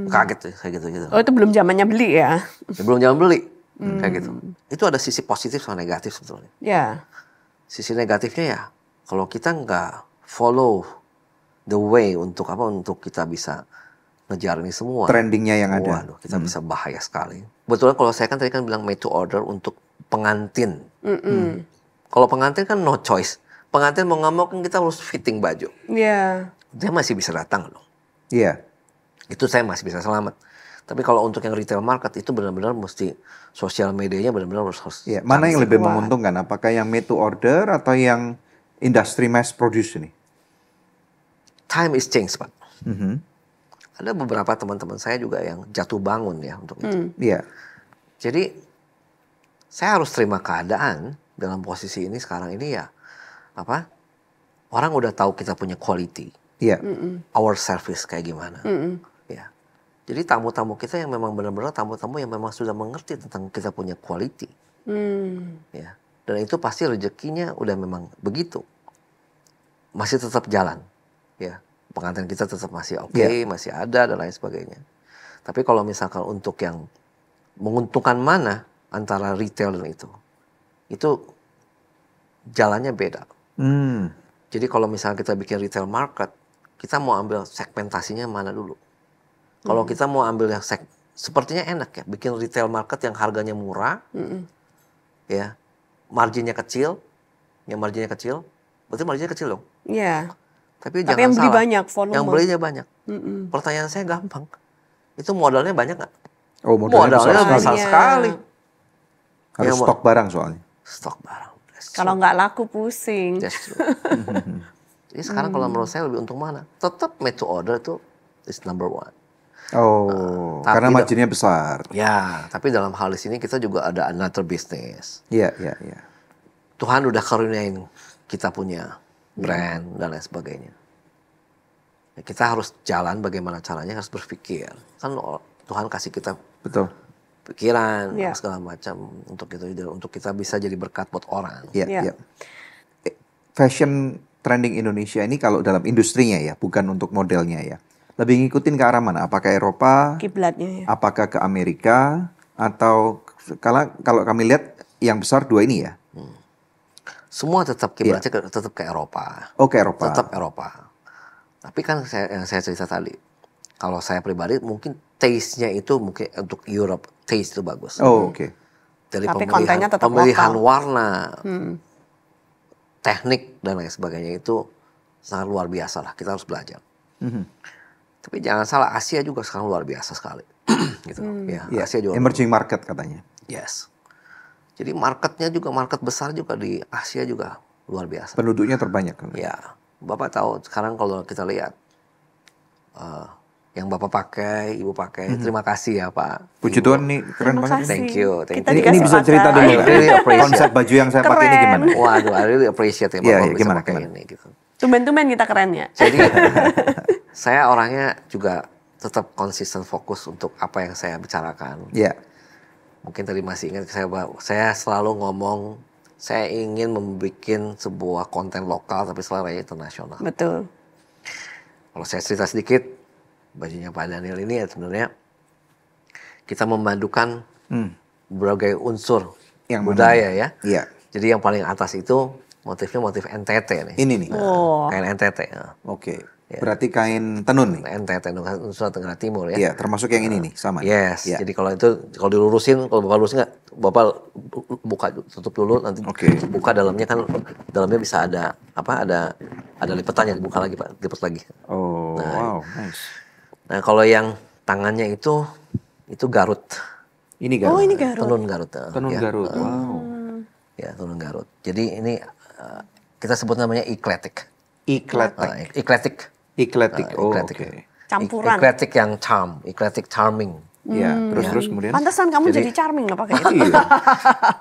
Kaget ya, kayak gitu. Oh, itu belum zamannya beli ya? Ya, belum jangan beli, kayak gitu. Itu ada sisi positif sama negatif sebetulnya. Ya. Sisi negatifnya ya, kalau kita nggak follow the way untuk kita bisa ngejar ini semua. Trendingnya yang ada. Waduh, kita bisa bahaya sekali. Betul, kalau saya kan tadi kan bilang made to order untuk pengantin. Kalau pengantin kan no choice. Pengantin mau nggak mau kan kita harus fitting baju. Iya. Dia masih bisa datang loh. Iya. Itu saya masih bisa selamat. Tapi kalau untuk yang retail market itu benar-benar mesti sosial medianya benar-benar harus. Iya. Mana yang lebih menguntungkan? Apakah yang made to order atau yang industry mass produce ini? Time is change, Pak. Ada beberapa teman-teman saya juga yang jatuh bangun ya untuk itu. Iya. Jadi saya harus terima keadaan dalam posisi ini sekarang ini ya, orang udah tahu kita punya quality, our service kayak gimana, ya. Jadi tamu-tamu kita yang memang benar-benar tamu-tamu yang memang sudah mengerti tentang kita punya quality, ya. Dan itu pasti rezekinya udah memang begitu, masih tetap jalan, ya. Pengantin kita tetap masih oke, masih ada dan lain sebagainya. Tapi kalau misalkan untuk yang menguntungkan mana antara retail dan itu jalannya beda. Jadi kalau misalnya kita bikin retail market, kita mau ambil segmentasinya mana dulu. Kalau kita mau ambil yang sepertinya enak ya, bikin retail market yang harganya murah, ya, marginnya kecil, berarti marginnya kecil dong. Iya. Tapi yang jangan beli salah, banyak, volume. yang belinya banyak. Pertanyaan saya gampang, itu modalnya banyak nggak? Oh, modalnya besar sekali. Harus stok barang soalnya. Stok barang. Kalau nggak laku pusing. That's true. Jadi sekarang kalau menurut saya lebih untung mana? Tetap made to order itu is number one. Oh, karena marginnya besar. Ya, tapi dalam hal di sini kita juga ada another business. Iya. Tuhan udah karuniain kita punya brand dan lain sebagainya. Ya, kita harus jalan bagaimana caranya, harus berpikir. Kan Tuhan kasih kita Betul. pikiran segala macam untuk itu, untuk kita bisa jadi berkat buat orang. Iya. fashion trending Indonesia ini kalau dalam industrinya ya, bukan untuk modelnya ya. Lebih ngikutin ke arah mana? Apakah Eropa? Kiblatnya ya. Apakah ke Amerika? Atau kalau kami lihat yang besar dua ini ya? Semua tetap kiblatnya tetap ke Eropa. Oh, ke Eropa. Tetap Eropa. Tapi kan yang saya cerita tadi, kalau saya pribadi mungkin taste-nya itu mungkin untuk Europe taste itu bagus. Oh, oke. Tapi Dari kontennya tetap pemilihan lokal. warna, teknik dan lain sebagainya itu sangat luar biasa lah. Kita harus belajar. Tapi jangan salah, Asia juga sekarang luar biasa sekali. Gitu. Ya, Iya, Asia juga. emerging market katanya. Yes. Jadi marketnya juga, market besar juga di Asia juga luar biasa. Penduduknya terbanyak. Ya, Bapak tahu sekarang kalau kita lihat yang Bapak pakai, Ibu pakai, terima kasih ya Pak. Puji Tuhan nih, keren Terima banget. kasih. Thank you, thank Kita you. Ini dikasih bisa cerita pakai. dulu I nggak? really appreciate. Konsep baju yang saya pakai ini Keren. gimana? Waduh, I really appreciate ya Iya, Bapak iya, bisa gimana, pakai gimana? ini gitu. Tumben-tumben kita keren ya. Jadi saya orangnya juga tetap konsisten fokus untuk apa yang saya bicarakan. Iya. Mungkin tadi masih ingat saya selalu ngomong saya ingin membuat sebuah konten lokal tapi selalu internasional. Betul. Kalau saya cerita sedikit, bajunya Pak Daniel ini ya sebenarnya kita memadukan berbagai unsur Yang budaya ya. Iya. Jadi yang paling atas itu motifnya motif NTT nih. Ini nih. Oh. Kain NTT. Ya. Oke. Berarti kain tenun nih. NTT Nusa Tenggara Timur ya. Iya, termasuk yang ini nih, sama. Yes. Iya. Jadi kalau itu kalau dilurusin, kalau Bapak lurusin nggak, Bapak buka tutup dulu nanti Oke. buka dalamnya kan dalamnya bisa ada apa? Ada lipetannya, dibuka lagi Pak, lipat lagi. Oh, wow, nice. Nah, kalau yang tangannya itu Garut. Ini Garut. Oh, ini Garut. Tenun Garut. Tenun Ya. Garut. Wow. Ya, tenun Garut. Jadi ini kita sebut namanya eclectic. Eclectic. Eclectic. Eclectic. Oh, oke. Eclectic. Campuran. Eclectic yang eclectic charming. Iya, terus kemudian Pantesan kamu jadi charming loh pakai itu. iya.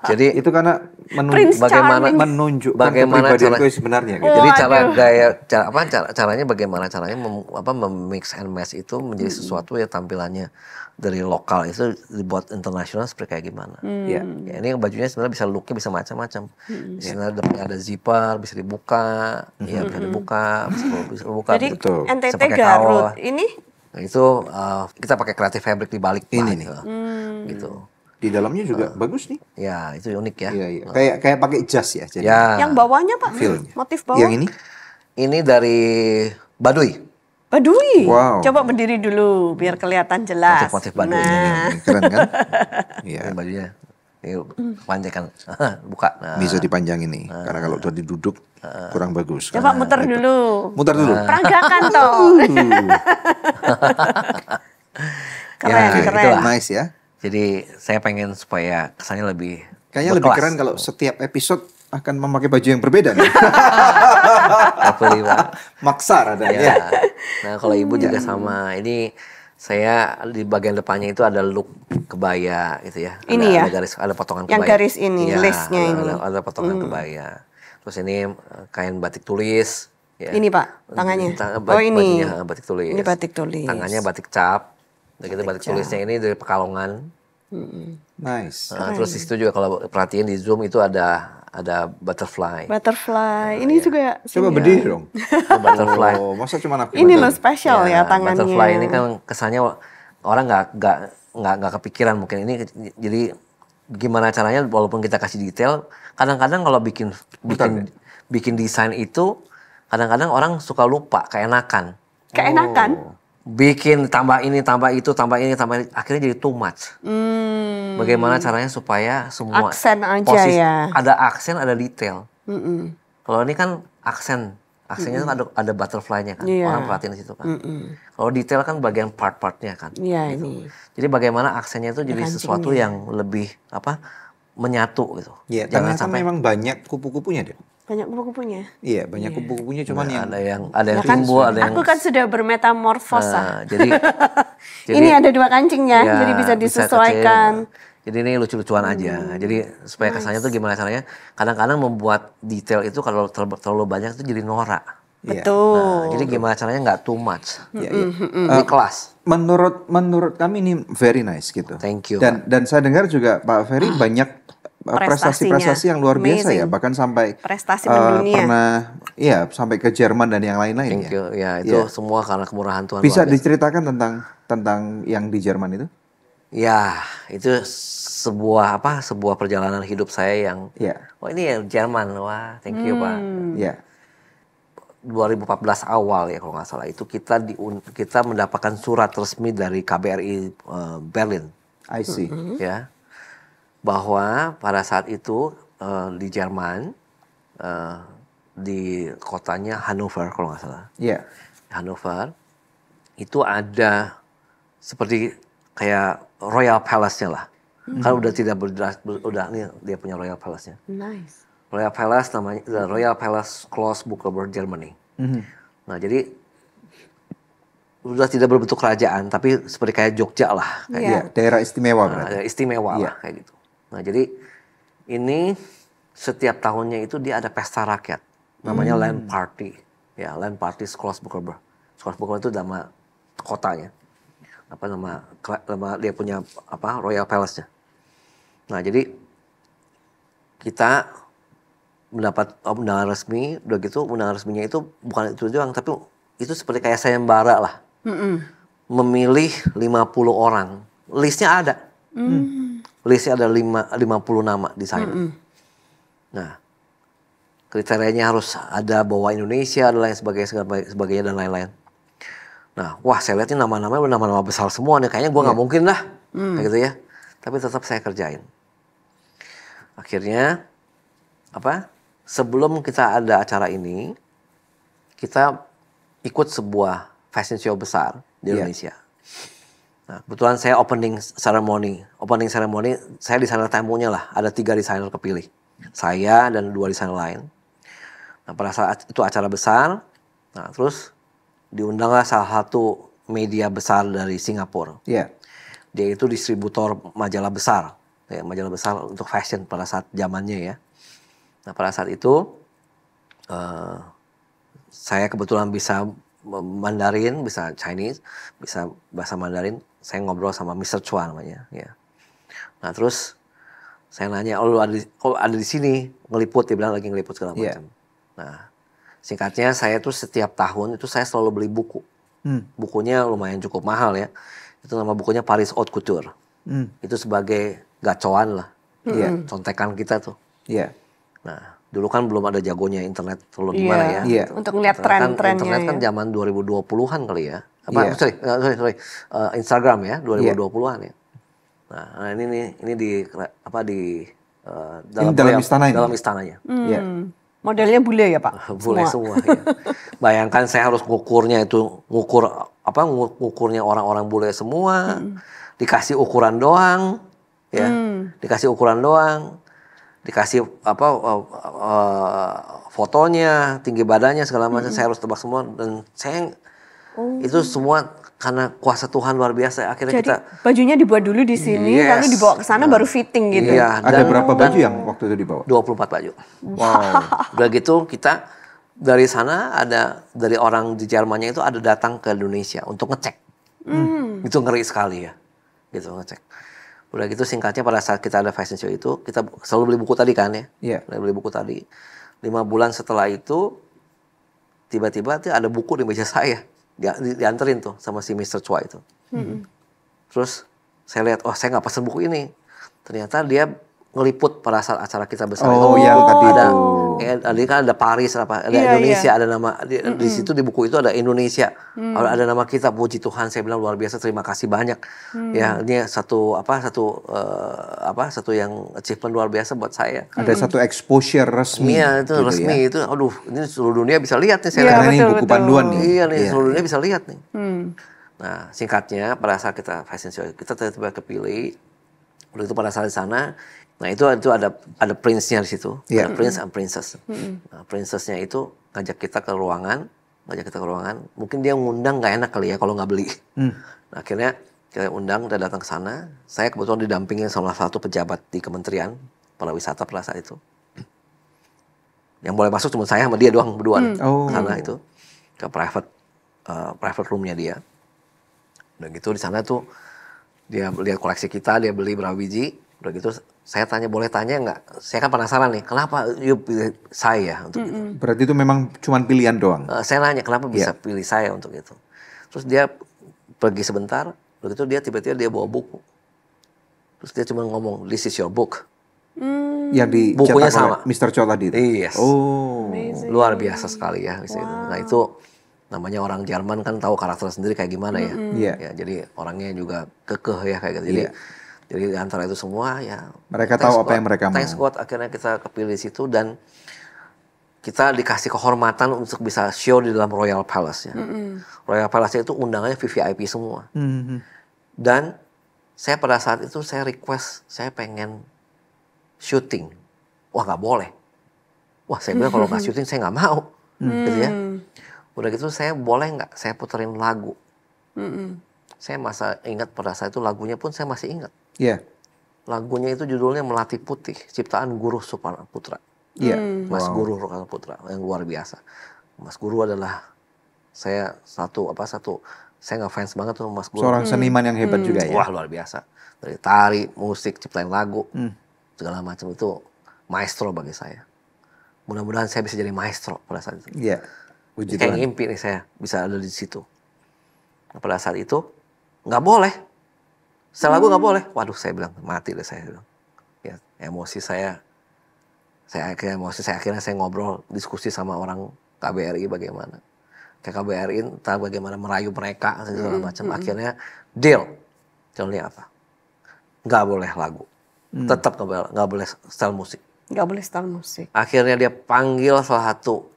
Jadi Itu karena Prince bagaimana Charming. menunjukkan bagaimana kepribadian cara- gue sebenarnya gitu. Jadi Waduh. caranya bagaimana caranya mem-mix and match itu menjadi sesuatu yang tampilannya dari lokal itu dibuat internasional seperti kayak gimana. Iya. Ya, ini bajunya sebenarnya bisa looknya bisa macam-macam. Di sini ada zipper, bisa dibuka, ya bisa dibuka, bisa dibuka. Jadi Betul. NTT Bisa pakai Garut kaos. ini Nah, itu kita pakai creative fabric di balik Ini Pak, nih. gitu. Di dalamnya juga bagus nih. Ya, itu unik ya. Iya, iya. Kayak pakai jas ya. Jadi. Ya. yang bawahnya Pak, Feel-nya. motif bawah. Yang ini? Ini dari Baduy. Baduy. Wow. Coba berdiri dulu biar kelihatan jelas. Motif-motif Baduy. Nah, Keren kan? Ini Iya. bajunya. Ini panjang kan. Buka. Nah, Bisa dipanjangin nih. Karena kalau udah diduduk kurang bagus. coba muter dulu. Muter dulu. Peragakan toh. Keren, Ya, keren. itulah. Nice ya. Jadi saya pengen supaya kesannya lebih Kayaknya lebih berkelas. keren kalau setiap episode akan memakai baju yang berbeda nih. Hopefully, Pak. Maksa ada Ya. ya. Nah, kalau ibu juga sama. Ini saya di bagian depannya itu ada look kebaya gitu ya. Ini ada, ya? Ada garis, ada potongan Yang kebaya. garis ini, Iya, lace-nya ini. Ada potongan kebaya. Terus ini kain batik tulis. Ya. Ini Pak, tangannya. Oh ini. bajunya batik tulis. Ini batik tulis. Tangannya batik cap. Begitu batik tulisnya ini dari Pekalongan. Nice. Nah, terus di situ juga kalau perhatiin di zoom itu ada butterfly. Butterfly. Ini juga Coba sini. berdiri dong. Butterfly. Oh, masa cuma aku? Ini aja? loh spesial ya, tangannya. Butterfly ini kan kesannya orang nggak kepikiran mungkin ini. Jadi gimana caranya walaupun kita kasih detail, kadang-kadang kalau bikin desain itu kadang-kadang orang suka lupa, keenakan. Keenakan. Bikin tambah ini, tambah itu, tambah ini, tambah ini, akhirnya jadi too much. Bagaimana caranya supaya semua Aksen aja ya. ada aksen, ada detail. Kalau ini kan aksennya kan ada butterfly-nya kan, Iya. orang perhatiin di situ kan. Kalau detail kan bagian part-partnya kan. Iya ini. Jadi bagaimana aksennya itu jadi sesuatu yang lebih menyatu gitu. Iya, Jangan ternyata sampai memang banyak kupu-kupunya deh. Banyak kupu-kupunya. Iya, banyak kupu-kupunya cuman yang ada yang Ya kan, tumbuh, ada yang aku kan sudah bermetamorfosa. jadi Ini ada dua kancingnya, ya, jadi bisa kecil. disesuaikan. Jadi ini lucu-lucuan aja. Jadi supaya kesannya tuh gimana caranya? Kadang-kadang membuat detail itu kalau terlalu banyak itu jadi norak. Iya. Betul. Nah, jadi gimana caranya nggak too much? Iya, iya. Ini kelas. Menurut kami ini very nice gitu. Thank you, Dan saya dengar juga Pak Ferry banyak prestasi-prestasi yang luar biasa ya, Amazing. bahkan sampai Prestasi mendunia. pernah ya sampai ke Jerman dan yang lain-lain Thank ya. you. Ya, itu Iya. semua karena kemurahan Tuhan Bisa luar biasa. diceritakan tentang yang di Jerman itu? Ya, itu sebuah perjalanan hidup saya yang Ya, wah ini ya Jerman, wah thank you Pak. ya, 2014 awal ya kalau nggak salah itu kita mendapatkan surat resmi dari KBRI Berlin I see. ya bahwa pada saat itu di Jerman di kotanya Hannover kalau nggak salah Ya, Hannover itu ada seperti kayak Royal Palace-nya lah kan udah tidak udah nih dia punya Royal Palace-nya. Nice. Royal Palace namanya Royal Palace Klostbuchberg Germany. Nah jadi udah tidak berbentuk kerajaan tapi seperti kayak Jogja lah kayak Iya. ya, daerah istimewa Nah, berarti. ada istimewa Iya. lah kayak gitu. Nah jadi ini setiap tahunnya itu dia ada pesta rakyat namanya Land Party ya Land Party Klostbuchberg. Klostbuchberg itu nama kotanya nama dia punya Royal Palace-nya. Nah jadi kita mendapat undangan resmi, udah gitu undangan resminya itu bukan itu doang, tapi itu seperti kayak sayembara lah. Memilih 50 orang. Listnya ada. Listnya ada 50 nama di sana. Nah, kriterianya harus ada bawa Indonesia dan lain sebagainya dan lain-lain. Nah, wah saya lihat ini nama-namanya udah nama-nama besar semua nih. Kayaknya gue nggak mungkin lah. Kayak gitu ya. Tapi tetap saya kerjain. Akhirnya, sebelum kita ada acara ini, kita ikut sebuah fashion show besar di Indonesia. Nah, kebetulan saya opening ceremony. Opening ceremony, saya desainer tamunya lah. Ada 3 desainer kepilih. Saya dan 2 desainer lain. Nah, pada saat itu acara besar, nah terus diundanglah salah satu media besar dari Singapura. Ya, Dia itu distributor majalah besar. Ya, majalah besar untuk fashion pada saat zamannya ya. Nah pada saat itu saya kebetulan bisa Mandarin, bisa Chinese, bisa bahasa Mandarin. Saya ngobrol sama Mr. Chua namanya. Ya. Nah terus saya nanya, lu ada di sini ngeliput, dia bilang lagi ngeliput segala macam. Nah singkatnya saya tuh setiap tahun itu saya selalu beli buku. Bukunya lumayan cukup mahal ya. Itu nama bukunya Paris Haute Couture. Itu sebagai gacoan lah. Contekan kita tuh. ya, Nah, dulu kan belum ada jagonya internet terlalu gimana ya. Iya. Untuk ngeliat Internet tren-trennya kan ya. zaman 2020-an kali ya. Iya. Sorry. Instagram ya, 2020-an ya. Nah, ini di dalam istana ini? Dalam istananya. ya. Modelnya bule ya Pak? Boleh semua ya. Bayangkan saya harus ngukurnya itu ngukurnya orang-orang bule semua. Dikasih ukuran doang ya. Dikasih ukuran doang. Dikasih fotonya, tinggi badannya segala macam saya harus tebak semua dan saya itu semua karena kuasa Tuhan luar biasa akhirnya Jadi kita bajunya dibuat dulu di sini, Yes. lalu dibawa ke sana baru fitting gitu. Iya, Ada berapa baju yang waktu itu dibawa? 24 baju. Wow. Udah gitu kita dari sana dari orang di Jermannya itu ada datang ke Indonesia untuk ngecek. Itu ngeri sekali ya. Gitu ngecek. Udah gitu singkatnya pada saat kita ada fashion show itu kita selalu beli buku tadi kan ya. Iya. Beli buku tadi. 5 bulan setelah itu tiba-tiba tuh ada buku di meja saya. Dianterin tuh sama si Mr. Chua itu. Terus saya lihat, saya nggak pesen buku ini. Ternyata dia ngeliput pada saat acara kita besar Oh, itu. yang tadi ada, itu. Tadi kan ada Paris, ada Iya, Indonesia, iya. ada nama di situ di buku itu ada Indonesia, ada nama kita. Puji Tuhan, saya bilang luar biasa, terima kasih banyak. Ya, ini satu yang achievement luar biasa buat saya. Ada satu exposure resmi. Iya itu gitu resmi ya. itu, aduh ini seluruh dunia bisa lihat nih saya. Iya, lihat. Karena ini betul, buku betul. panduan nih. Iya nih, Iya. seluruh dunia bisa lihat nih. Nah, singkatnya pada saat kita fashion show, kita tiba-tiba kepilih. Udah itu pada saat di sana, nah itu ada prince-nya di situ, Iya. ada prince and princess. Nah, princess-nya itu ngajak kita ke ruangan, mungkin dia ngundang nggak enak kali ya kalau nggak beli. Nah, akhirnya kita undang, udah datang ke sana. Saya kebetulan didampingin sama salah satu pejabat di Kementerian Pariwisata pada saat itu. Yang boleh masuk cuma saya sama dia doang berdua ke sana itu ke private roomnya dia. Dan gitu di sana tuh dia lihat koleksi kita, dia beli berapa biji. Udah gitu saya tanya, boleh tanya nggak? Saya kan penasaran nih, kenapa you pilih saya untuk itu? Berarti itu memang cuman pilihan doang. Saya nanya kenapa bisa pilih saya untuk itu. Terus dia pergi sebentar, begitu dia tiba-tiba dia bawa buku. Terus dia cuma ngomong, this is your book. Yang Bukunya dicetak oleh sama. Mr. Cho tadi itu. Yes. Oh. Amazing. Luar biasa sekali ya. Nah itu namanya orang Jerman kan tahu karakter sendiri kayak gimana ya. Iya. Ya, jadi orangnya juga kekeh ya kayak gitu. Jadi antara itu semua ya. Mereka thanks tahu apa God. yang mereka mau. Thanks God akhirnya kita kepilih di situ dan kita dikasih kehormatan untuk bisa show di dalam Royal Palace ya. Royal Palace itu undangannya VVIP semua. Dan saya pada saat itu saya request, saya pengen syuting. Wah nggak boleh. Wah saya bilang kalau nggak syuting saya nggak mau. Gitu ya. Udah gitu saya boleh nggak saya puterin lagu. Saya masa ingat pada saat itu lagunya pun saya masih ingat. Iya. Lagunya itu judulnya Melati Putih, ciptaan Guru Suparna Putra. Iya. Mas Guru Suparna Putra yang luar biasa. Mas Guru adalah saya saya nggak fans banget tuh Mas Guru. Seorang seniman yang hebat juga ya. Wah luar biasa. Dari tari, musik, ciptain lagu, segala macam itu maestro bagi saya. Mudah-mudahan saya bisa jadi maestro pada saat itu. Iya. Puji Kayak Tuhan. ngimpi nih saya bisa ada di situ. Nah, pada saat itu nggak boleh. Setelah lagu nggak boleh. Waduh saya bilang mati deh saya bilang. Ya emosi saya akhirnya saya ngobrol diskusi sama orang KBRI bagaimana. Kayak KBRI entah bagaimana merayu mereka segala macam. Akhirnya deal. Dealnya apa? Nggak boleh lagu. Tetap nggak boleh style musik. Nggak boleh style musik. Akhirnya dia panggil salah satu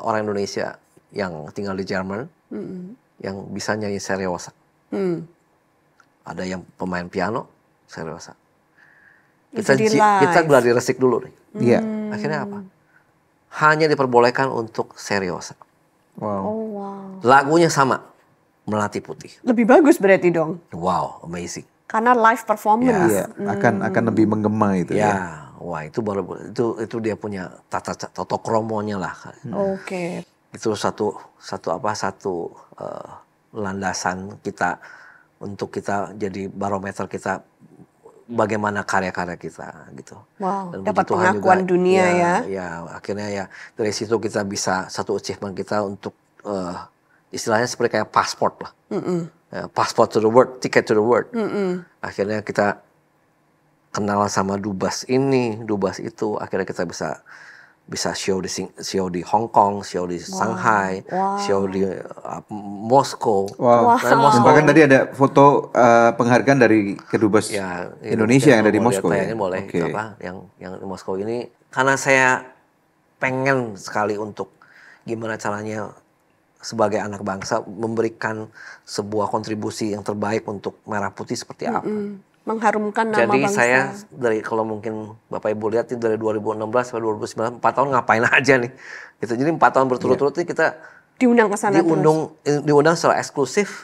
orang Indonesia yang tinggal di Jerman yang bisa nyanyi seriosa. Ada yang pemain piano seriosa. Kita gladi resik dulu nih. Iya. Akhirnya apa? Hanya diperbolehkan untuk seriosa. Wow. Oh wow. Lagunya sama, Melati Putih. Lebih bagus berarti dong. Wow, amazing. Karena live performance. Iya, akan lebih menggema itu ya. Ya, wah itu baru itu dia punya tata kromonya lah. Oke. Itu satu landasan kita untuk kita jadi barometer kita bagaimana karya-karya kita gitu. Wow, Dan dapat puji Tuhan pengakuan dunia ya. Ya, akhirnya ya dari situ kita bisa satu achievement kita untuk istilahnya seperti kayak pasport lah. Ya, passport to the world, ticket to the world. Akhirnya kita kenal sama dubas ini, dubas itu. Akhirnya kita bisa show di Hong Kong, show di Shanghai, show di Moskow. Wow. Dan Dan bahkan tadi ada foto penghargaan dari kedubes ya, Indonesia yang ada di mau Moskow. lihat Ya? tayangnya boleh. Oke. Itu apa? Yang di Moskow ini karena saya pengen sekali untuk gimana caranya sebagai anak bangsa memberikan sebuah kontribusi yang terbaik untuk Merah Putih seperti apa. Mengharumkan nama Jadi bangsa. saya dari kalau mungkin Bapak Ibu lihat itu dari 2016 sampai 2019 4 tahun ngapain aja nih. Gitu. Jadi 4 tahun berturut-turut ini kita diundang ke sana terus. diundang secara eksklusif.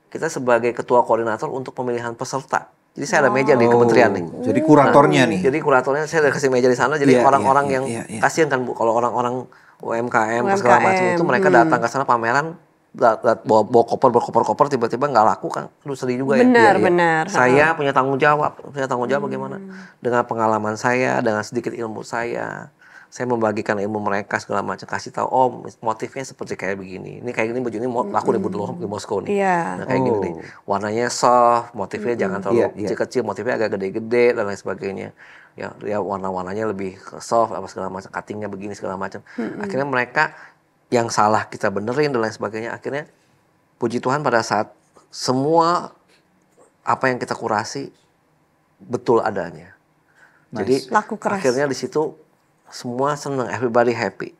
Kita sebagai ketua koordinator untuk pemilihan peserta. Jadi saya ada meja di kementerian nih. Jadi kuratornya nih. Jadi kuratornya saya udah kasih meja di sana. Jadi Iya, orang-orang iya, yang iya, iya. kasihan kan Bu kalau orang-orang UMKM segala macam itu mereka datang ke sana pameran bawa koper tiba-tiba nggak laku kan, aduh sedih juga ya. Benar. Saya punya tanggung jawab bagaimana dengan pengalaman saya, dengan sedikit ilmu saya membagikan ilmu mereka segala macam, kasih tahu motifnya seperti kayak begini, ini kayak gini baju ini laku di Moskow nih, Iya. nah kayak gini nih, warnanya soft, motifnya jangan terlalu kecil-kecil, motifnya agak gede-gede dan lain sebagainya. Ya warna-warnanya lebih soft apa segala macam, cuttingnya begini segala macam. Akhirnya mereka yang salah kita benerin dan lain sebagainya. Akhirnya puji Tuhan pada saat semua apa yang kita kurasi betul adanya. Jadi Laku keras. akhirnya di situ semua senang, everybody happy.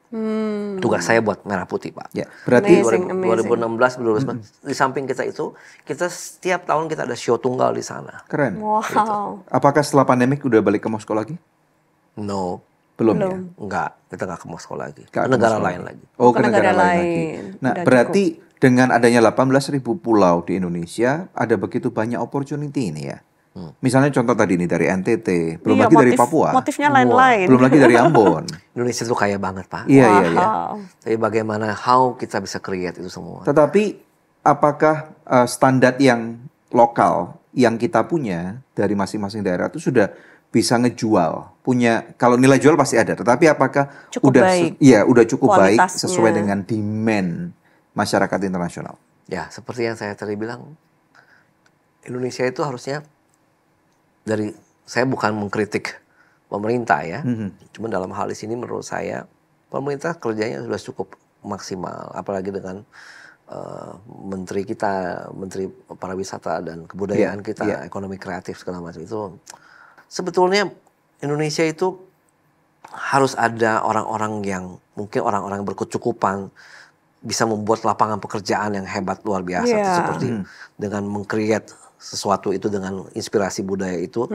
Tugas saya buat Merah Putih Pak. Ya, berarti Amazing. 2016 di samping kita itu, kita setiap tahun kita ada show tunggal di sana. keren. Wow. Apakah setelah pandemik udah balik ke Moskow lagi? No, Belum ya? enggak, kita nggak ke Moskow lagi. Nggak Ke ke negara Moskow lain lagi. Oh, ke Ke negara negara lain lagi. lain. Nah, Udah berarti dengan adanya 18.000 pulau di Indonesia, ada begitu banyak opportunity ini ya. Misalnya contoh tadi nih dari NTT, belum Iya, lagi dari Papua, Motifnya lain-lain. belum lagi dari Ambon. Indonesia itu kaya banget Pak. Iya. Wow. Tapi bagaimana how kita bisa create itu semua? Tetapi apakah standar yang lokal yang kita punya dari masing-masing daerah itu sudah bisa ngejual. Punya, kalau nilai jual pasti ada, tetapi apakah Cukup udah baik. udah cukup baik Kualitasnya. sesuai dengan demand masyarakat internasional? Ya, seperti yang saya tadi bilang, Indonesia itu harusnya saya bukan mengkritik pemerintah ya, cuma dalam hal di sini menurut saya pemerintah kerjanya sudah cukup maksimal, apalagi dengan menteri kita, menteri pariwisata dan kebudayaan kita, ekonomi kreatif segala macam itu. Sebetulnya Indonesia itu harus ada orang-orang yang mungkin orang-orang berkecukupan bisa membuat lapangan pekerjaan yang hebat luar biasa. Yeah. Seperti dengan meng-create sesuatu itu dengan inspirasi budaya itu,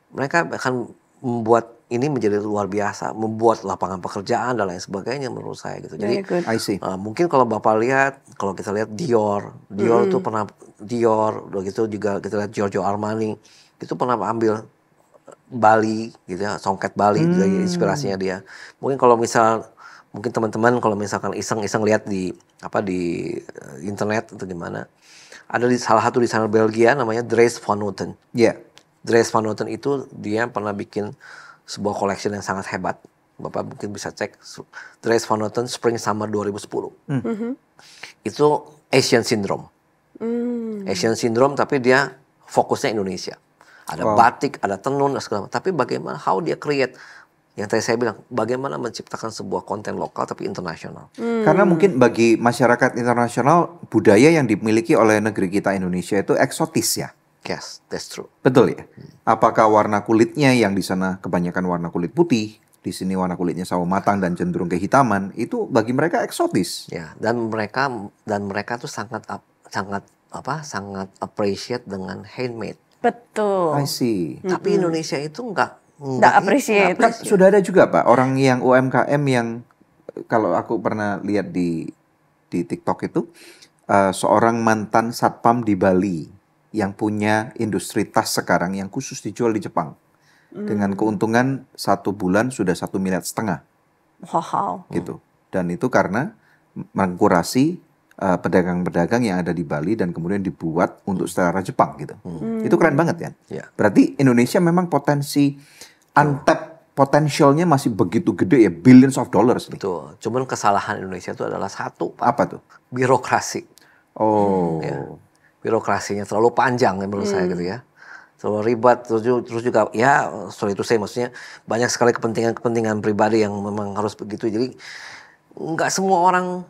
mereka akan membuat ini menjadi luar biasa, membuat lapangan pekerjaan dan lain sebagainya menurut saya gitu. Jadi Very good. I see. mungkin kalau Bapak lihat, kalau kita lihat Dior itu pernah udah gitu juga kita lihat Giorgio Armani itu pernah ambil Bali gitu ya, songket Bali dari inspirasinya dia. Mungkin kalau mungkin teman-teman kalau misalkan iseng-iseng lihat di internet atau gimana, ada salah satu desainer Belgia namanya Dries Van Noten. Ya. Dries Van Noten itu dia pernah bikin sebuah collection yang sangat hebat. Bapak mungkin bisa cek Dries Van Noten Spring Summer 2010. Itu Asian Syndrome. Asian Syndrome tapi dia fokusnya Indonesia. Ada batik, ada tenun, dan segala macam. Tapi bagaimana, how dia create, yang tadi saya bilang, bagaimana menciptakan sebuah konten lokal tapi internasional. Karena mungkin bagi masyarakat internasional, budaya yang dimiliki oleh negeri kita Indonesia itu eksotis ya. Yes, that's true. Betul ya? Apakah warna kulitnya yang di sana kebanyakan warna kulit putih, di sini warna kulitnya sawo matang dan cenderung kehitaman, itu bagi mereka eksotis. Ya, dan mereka tuh sangat appreciate dengan handmade. Betul. I see. Tapi Indonesia itu Nggak appreciate. Kan sudah ada juga Pak, orang yang UMKM yang kalau aku pernah lihat di TikTok itu, seorang mantan satpam di Bali yang punya industri tas sekarang yang khusus dijual di Jepang. Dengan keuntungan 1 bulan sudah 1,5 miliar Wow. gitu. Dan itu karena mengkurasi pedagang-pedagang yang ada di Bali dan kemudian dibuat untuk selera Jepang gitu. Itu keren banget ya. Ya. Berarti Indonesia memang potensi untapped potensialnya masih begitu gede ya, billions of dollars nih. Betul. Cuman kesalahan Indonesia itu adalah satu, Pak. Apa tuh? Birokrasi. Oh. Ya. Birokrasinya terlalu panjang ya menurut saya gitu ya. Terlalu ribet, terus juga ya sorry itu saya maksudnya banyak sekali kepentingan pribadi yang memang harus begitu. Jadi nggak semua orang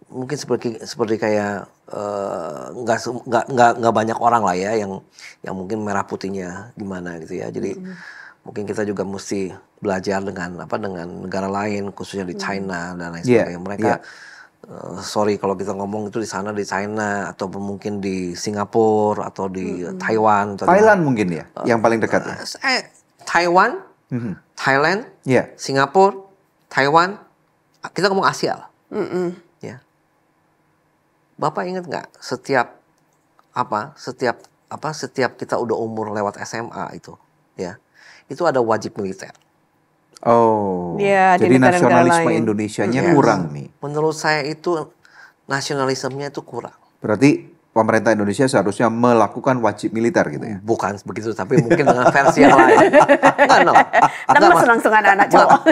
mungkin seperti kayak nggak banyak orang lah ya yang mungkin merah putihnya gimana gitu ya. Jadi mungkin kita juga mesti belajar dengan negara lain khususnya di China dan lain sebagainya. Mereka sorry kalau kita ngomong itu di sana di China atau mungkin di Singapura atau di Taiwan atau Thailand mungkin ya, yang paling dekat ya. Taiwan, Thailand, Singapura, Taiwan, kita ngomong Asia lah. Ya. Bapak ingat nggak setiap kita udah umur lewat SMA itu, ya, itu ada wajib militer. Oh, Ya, di jadi negara-negara nasionalisme lain. Indonesianya kurang nih. Menurut saya itu nasionalismenya itu kurang. Berarti pemerintah Indonesia seharusnya melakukan wajib militer gitu ya. Bukan begitu, tapi mungkin dengan versi yang lain. Enggak, no. Lemes langsung anak-anak cowok.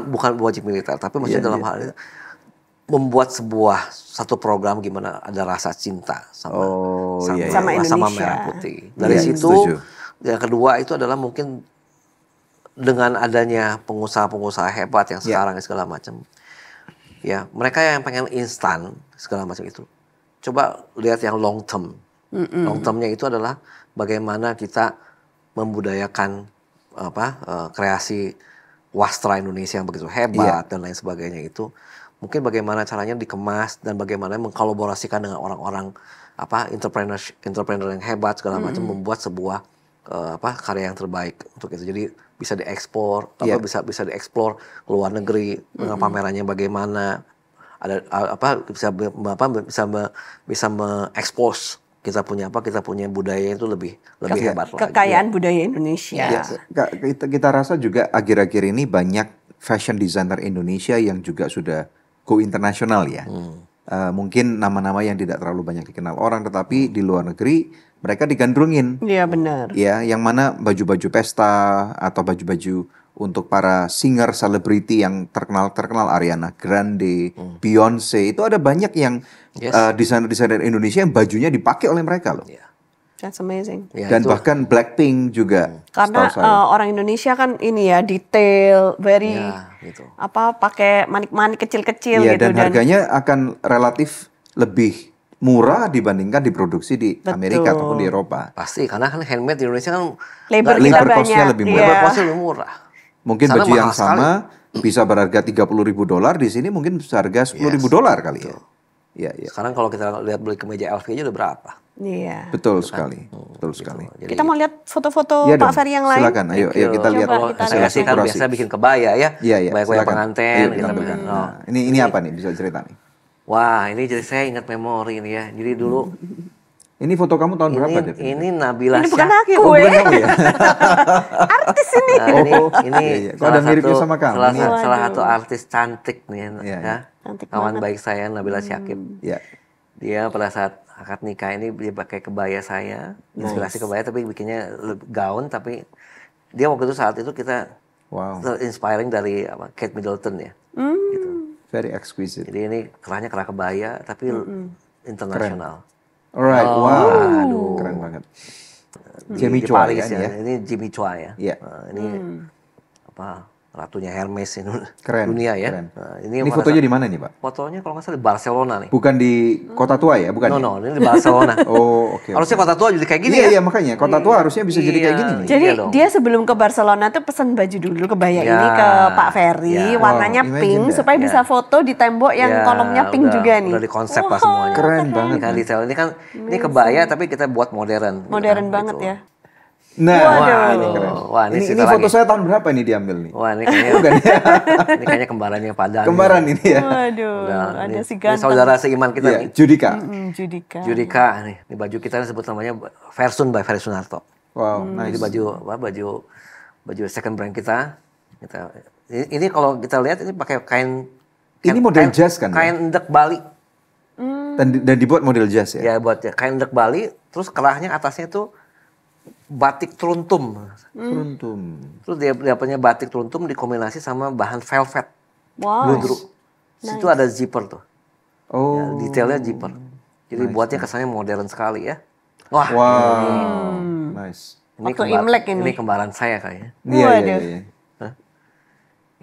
Bukan wajib militer, tapi maksudnya dalam hal ini membuat satu program gimana ada rasa cinta sama Sama Indonesia. merah putih. Dari situ, setuju. yang kedua itu adalah mungkin dengan adanya pengusaha-pengusaha hebat yang sekarang segala macam, ya mereka yang pengen instan segala macam itu. Coba lihat yang long term. Long termnya itu adalah bagaimana kita membudayakan kreasi wastra Indonesia yang begitu hebat dan lain sebagainya itu. Mungkin bagaimana caranya dikemas dan bagaimana mengkolaborasikan dengan orang-orang entrepreneur yang hebat segala macam membuat sebuah karya yang terbaik untuk itu. Jadi bisa diekspor, bisa dieksplor ke luar negeri dengan pamerannya bagaimana. Bisa mengekspos kita punya budaya itu lebih hebat lagi. Kekayaan budaya Indonesia. Ya, kita rasa juga akhir-akhir ini banyak fashion designer Indonesia yang juga sudah go internasional ya. mungkin nama-nama yang tidak terlalu banyak dikenal orang, tetapi di luar negeri mereka digandrungin. Iya benar. Ya, yang mana baju-baju pesta atau baju-baju untuk para singer selebriti yang terkenal Ariana Grande, Beyonce, itu ada banyak yang desainer-desainer Indonesia yang bajunya dipakai oleh mereka loh. Ya. That's amazing. Ya, Dan itu. bahkan Blackpink juga. Karena setahu saya. orang Indonesia kan ini ya detail, very Ya, gitu. pakai manik-manik kecil-kecil Iya, gitu dan harganya akan relatif lebih murah dibandingkan diproduksi di Amerika ataupun di Eropa. Pasti karena kan handmade di Indonesia kan labor Labor kita cost-nya banyak. lebih murah. Iya. labor cost-nya lebih murah. Mungkin Sana baju yang mahal sekali. sama bisa berharga $30.000, di sini mungkin harga $10.000 kali ya. Iya, iya. Sekarang kalau kita lihat beli kemeja LV aja udah berapa? Iya. Betul sekali. Betul sekali. Jadi, Kita mau lihat foto-foto Iya Pak dong, Ferry yang lain. silakan. Ayo kita Coba lihat. Kalau kita saya lihat. sih kan Kurasi. biasa bikin kebaya ya. Iya, iya. Kebaya silakan. pengantin Ayo, gitu ditampilkan. kan. Nah, ini apa nih, bisa cerita nih? Wah, ini jadi saya ingat memori ini ya. Jadi dulu Ini foto kamu tahun berapa, Dev? ini Nabila Ini bukan Syakib. aku Oh, bukan ya. kamu ya? Artis ini. Nah, ini Iya, iya. Kok ada miripnya sama kamu nih ya? salah satu artis cantik nih Iya, ya. iya. Cantik Kawan banget. baik saya Nabila Syakib. Iya. Dia pada saat akad nikah ini dia pakai kebaya saya, inspirasi kebaya tapi bikinnya gaun, tapi dia waktu itu saat itu kita Wow. inspiring dari Kate Middleton ya. Gitu. Very exquisite. Jadi ini kerahnya kerah kebaya tapi internasional. Alright, Oh, wow. aduh. Keren banget. Di Jimmy Chua Paris kan ya. ya? Ini Jimmy Chua ya. Iya. Nah, ini apa ratunya Hermes ini Keren. dunia ya. Keren. Nah, Ini pada fotonya saat- di mana nih, Pak? Fotonya kalau nggak salah di Barcelona nih. Bukan di Kota Tua ya, bukan? No, ya? no, ini di Barcelona. Oh, oke. Harusnya kota tua jadi kayak gini Iya, ya. iya, makanya Kota Tua harusnya bisa jadi kayak Iya. gini nih. Jadi Iya dong. dia sebelum ke Barcelona tuh pesan baju dulu kebaya Ya, ini ke Pak Ferry, ya. warnanya Wow, imagine pink that. supaya bisa Ya. foto di tembok yang Ya, kolomnya pink udah- juga nih. Udah di konsep lah semuanya. Keren banget. Ini kan detail. Ini kan ini kebaya tapi kita buat modern. Modern Gitu. banget ya. Nah, Waduh. ini keren. Wah, Ini cerita foto lagi. saya tahun berapa ini diambil nih? Wah, ini kayaknya ini kayaknya kembarannya Padang. Kembaran ini ya. Waduh, Udah, ada ini, si ini ganteng. saudara seiman kita Iya, nih. Judika. Judika. Judika nih. Ini baju kita disebut namanya Versun by Ferry Sunarto. Wow, Jadi nice. baju second brand kita. Ini kalau kita lihat ini pakai kain. Ini model jazz kan ya? Kain endek Bali. Dan dibuat model jazz ya. Ya buat kain endek Bali. Terus kerahnya atasnya itu batik truntum. Beruntung. Terus dia punya batik truntum dikombinasi sama bahan velvet. Wow. Ludru. Situ ada zipper tuh. Oh. Ya, detailnya zipper. Jadi buatnya kesannya modern sekali ya. Wah, Wow. Nice. ini, Waktu Imlek ini. kembaran saya kayaknya. Iya, iya, Waduh. iya.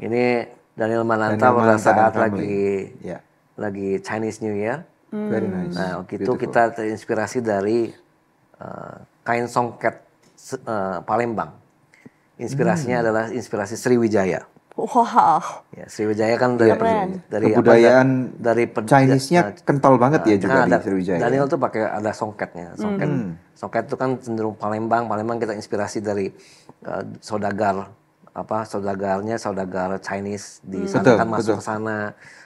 Ini Daniel Mananta Daniel pada Mananta saat dan family. lagi Ya. lagi Chinese New Year. Very nice. Nah, waktu itu Beautiful. kita terinspirasi dari kain songket Palembang. Inspirasinya adalah inspirasi Sriwijaya. Wow. Ya, Sriwijaya kan dari Keren. dari Kebudayaan dari Chinese-nya kental banget ya juga kan di Sriwijaya. Daniel tuh pakai ada songketnya. Songket itu kan cenderung Palembang. Palembang kita inspirasi dari saudagar saudagar Chinese di sana Betul, kan masuk betul. ke sana.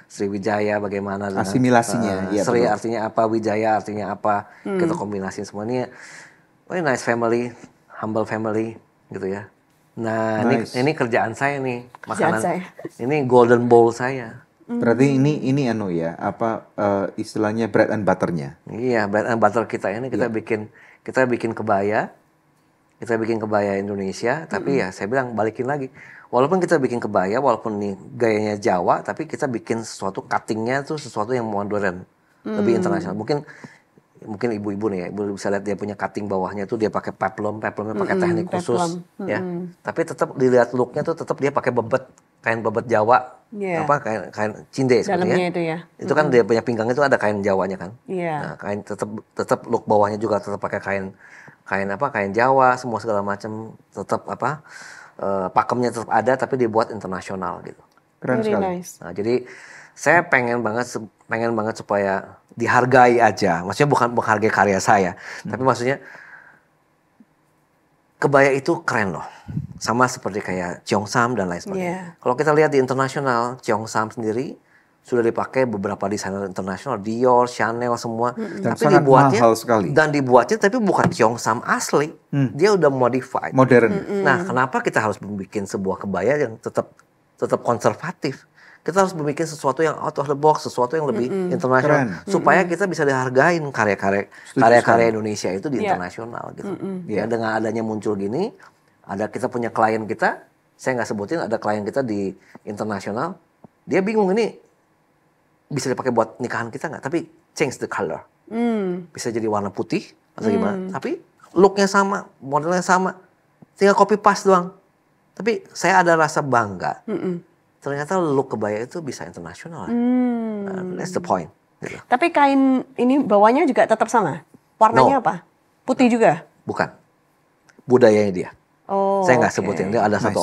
Sriwijaya bagaimana dengan, Asimilasinya, iya, Sri betul. artinya apa, Wijaya artinya apa, kita kombinasi semuanya. Very nice family, humble family gitu ya. Nah, Nice. ini kerjaan saya nih, Kerjaan makanan. saya. Ini golden bowl saya. Berarti ini anu ya, apa istilahnya bread and butter-nya. Iya, bread and butter kita ini Iya. kita bikin kebaya. Kita bikin kebaya Indonesia, tapi ya saya bilang balikin lagi. Walaupun kita bikin kebaya, walaupun nih gayanya Jawa, tapi kita bikin sesuatu cuttingnya tuh sesuatu yang modern, lebih internasional. Mungkin ibu-ibu nih ya, ibu bisa lihat dia punya cutting bawahnya tuh dia pakai peplumnya pakai teknik khusus, ya. Tapi tetap dilihat looknya tuh tetap dia pakai kain bebet Jawa, Iya. kain cinde seperti Dalamnya ya. itu ya. Itu kan dia punya pinggang itu ada kain Jawanya kan. Iya. Nah, kain tetap look bawahnya juga tetap pakai kain Jawa, semua segala macam tetap pakemnya tetap ada tapi dibuat internasional gitu. Keren Very sekali. nice. Nah, jadi saya pengen banget supaya dihargai aja. Maksudnya bukan menghargai karya saya, tapi maksudnya kebaya itu keren loh. Sama seperti kayak Cheongsam dan lain sebagainya. Yeah. Kalau kita lihat di internasional, Cheongsam sendiri sudah dipakai beberapa desainer internasional, Dior, Chanel semua. Dan Tapi sangat dibuatnya mahal sekali. dan dibuatnya tapi bukan Cheongsam asli. Dia udah modified. Modern. Nah, kenapa kita harus membuat sebuah kebaya yang tetap konservatif? Kita harus bikin sesuatu yang out of the box, sesuatu yang lebih internasional, Keren. supaya kita bisa dihargain karya-karya Indonesia itu di internasional gitu. Ya, dengan adanya muncul gini, kita punya klien kita, saya nggak sebutin, ada klien kita di internasional, dia bingung ini bisa dipakai buat nikahan kita nggak? Tapi change the color, bisa jadi warna putih atau gimana? Tapi looknya sama, modelnya sama, tinggal copy paste doang. Tapi saya ada rasa bangga. Ternyata look kebaya itu bisa internasional. That's the point. Gitu. Tapi kain ini bawahnya juga tetap sama? Warnanya apa? Putih juga? Bukan. Budayanya dia. Oh, Saya nggak sebutin. Dia ada satu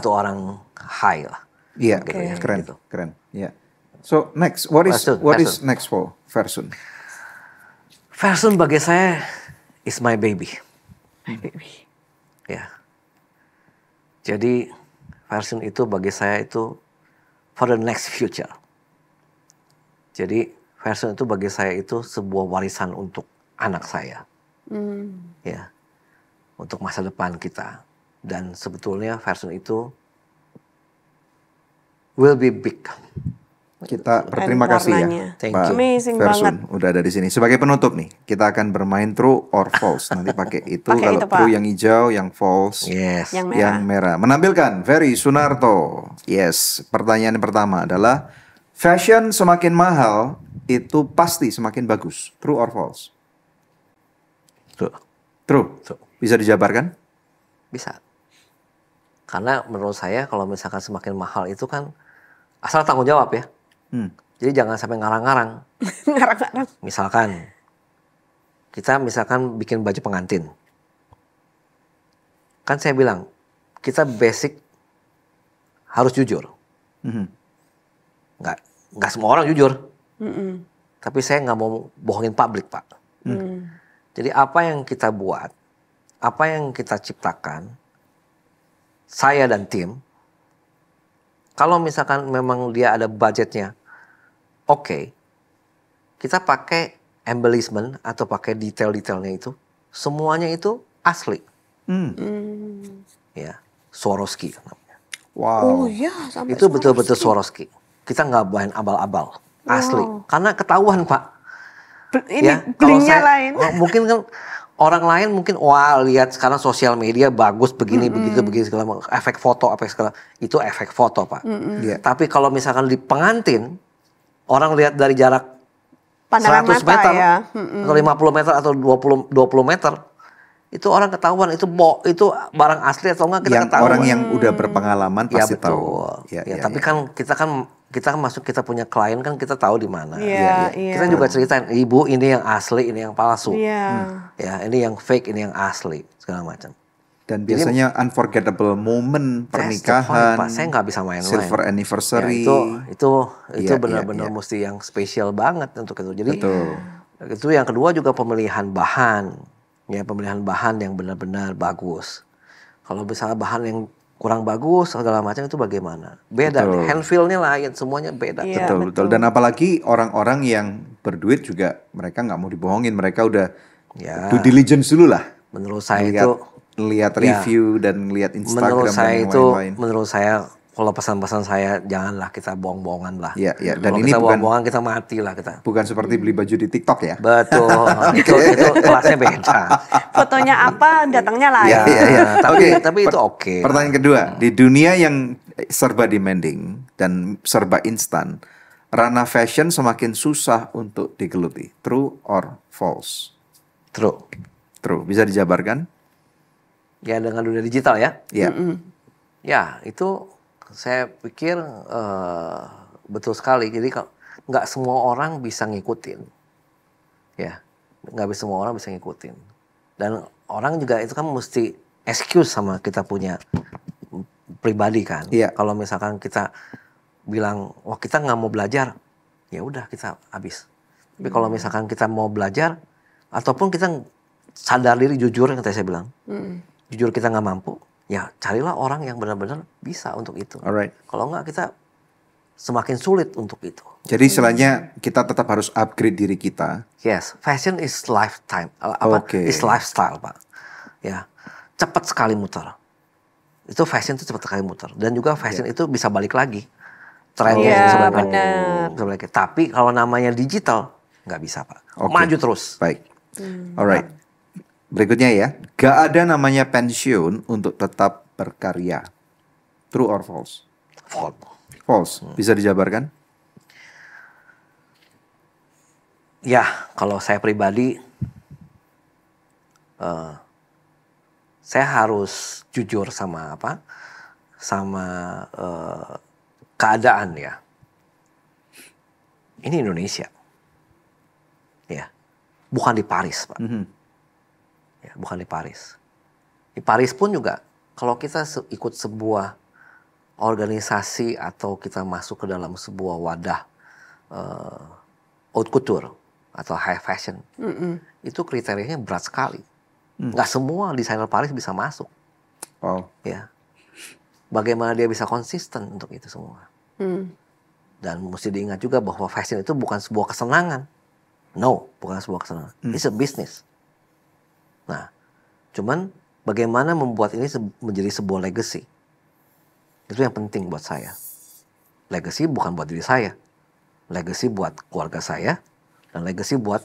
orang high lah. Iya, Gitu ya, keren, gitu. keren. Iya. So next, what is next for Versun? Versun bagi saya is my baby. My baby. Ya. Jadi Versun itu bagi saya itu for the next future. Jadi Versun itu bagi saya itu sebuah warisan untuk anak saya. Ya. Untuk masa depan kita. Dan sebetulnya Versun itu will be big. Kita berterima kasih ya, Thank Pak you. Amazing Versun, banget. udah ada di sini. Sebagai penutup nih, kita akan bermain true or false. Nanti pakai itu. Pakai Kalau itu, Pak. true yang hijau, yang false Yes. Yang merah. yang merah. Menampilkan Ferry Sunarto. Yes, pertanyaan pertama adalah fashion semakin mahal itu pasti semakin bagus. True or false? Tuh. True. True. Bisa dijabarkan? Bisa. Karena menurut saya kalau misalkan semakin mahal itu kan asal tanggung jawab ya. Jadi jangan sampai ngarang-ngarang. Ngarang-ngarang. Misalkan kita bikin baju pengantin. Kan saya bilang kita basic harus jujur. Nggak semua orang jujur. Tapi saya nggak mau bohongin publik, Pak. Jadi apa yang kita buat, apa yang kita ciptakan, saya dan tim, kalau misalkan memang dia ada budgetnya, oke, kita pakai embellishment atau pakai detail-detailnya itu, semuanya itu asli. Ya, Swarovski namanya. Wow. Oh iya, sampai Itu betul-betul Swarovski. Kita nggak main abal-abal, asli. Karena ketahuan, Pak. Ini kalau blingnya saya, lain. mungkin kan orang lain mungkin lihat sekarang sosial media bagus begini begitu segala macam, efek foto itu efek foto, Pak. Iya. Tapi kalau misalkan di pengantin orang lihat dari jarak Pandangan 100 mata meter ya. atau 50 meter atau 20 meter itu orang ketahuan itu barang asli atau enggak, kita Yang ketahuan. orang yang udah berpengalaman Ya pasti betul. tahu. Tapi kan kita masuk, kita punya klien kan kita tahu di mana. Iya. Kita juga ceritain, ibu ini yang asli, ini yang palsu. Iya. Ya, ini yang fake, ini yang asli, segala macam. Dan biasanya unforgettable moment pernikahan, Pak, saya nggak bisa main-main. silver anniversary. Itu Iya, benar-benar iya. mesti yang spesial banget untuk itu. Jadi Betul. itu yang kedua juga pemilihan bahan, ya pemilihan bahan yang benar-benar bagus. Kalau misalnya bahan yang kurang bagus segala macam itu bagaimana? Beda, Betul. hand feel-nya lain, semuanya beda. Iya. Betul. Dan apalagi orang-orang yang berduit juga mereka nggak mau dibohongin, mereka udah Ya. due diligence dulu lah. Menurut saya itu lihat ya. review dan lihat Instagram menurut saya dan yang itu lain-lain. menurut saya kalau pesan-pesan saya janganlah kita bohong-bohongan lah. Iya, iya. Dan Kalau ini kita bukan bohong-bohongan kita mati lah kita. bukan seperti beli baju di TikTok ya. Betul. itu kelasnya beda. Fotonya apa, datangnya lain. Iya, iya, iya. Tapi itu oke. Pertanyaan kedua, di dunia yang serba demanding dan serba instan, ranah fashion semakin susah untuk digeluti. True or false? True. True. Bisa dijabarkan? Ya dengan dunia digital ya. Iya. Ya itu saya pikir betul sekali. Jadi nggak semua orang bisa ngikutin. Ya, nggak semua orang bisa ngikutin. Dan orang juga itu kan mesti excuse sama kita punya pribadi kan. Iya. Kalau misalkan kita bilang, wah kita nggak mau belajar, ya udah kita habis. Tapi kalau misalkan kita mau belajar, ataupun kita sadar diri jujur yang tadi saya bilang, jujur kita nggak mampu, ya carilah orang yang benar-benar bisa untuk itu. Alright. Kalau nggak kita semakin sulit untuk itu. Jadi istilahnya kita tetap harus upgrade diri kita. Yes, fashion is lifetime. Oke. Is lifestyle, Pak. Ya, cepat sekali muter. Itu fashion itu cepat sekali muter. Dan juga fashion itu bisa balik lagi. trennya Iya, itu sebenarnya. benar. Sebenarnya. Tapi kalau namanya digital nggak bisa Pak. Oke. Maju terus. Baik. Alright. Berikutnya ya, gak ada namanya pensiun untuk tetap berkarya. True or false? Fault. False. Bisa dijabarkan? Ya, kalau saya pribadi, saya harus jujur sama keadaan ya. Ini Indonesia, ya, bukan di Paris, Pak. Ya, bukan di Paris. Di Paris pun juga, kalau kita ikut sebuah organisasi atau kita masuk ke dalam sebuah wadah haute couture atau high fashion, itu kriterianya berat sekali. Nggak semua desainer Paris bisa masuk. Oh. Ya, bagaimana dia bisa konsisten untuk itu semua? Dan mesti diingat juga bahwa fashion itu bukan sebuah kesenangan. No, bukan sebuah kesenangan. It's a business. Nah, cuman bagaimana membuat ini menjadi sebuah legacy? Itu yang penting buat saya. Legacy bukan buat diri saya. Legacy buat keluarga saya. Dan legacy buat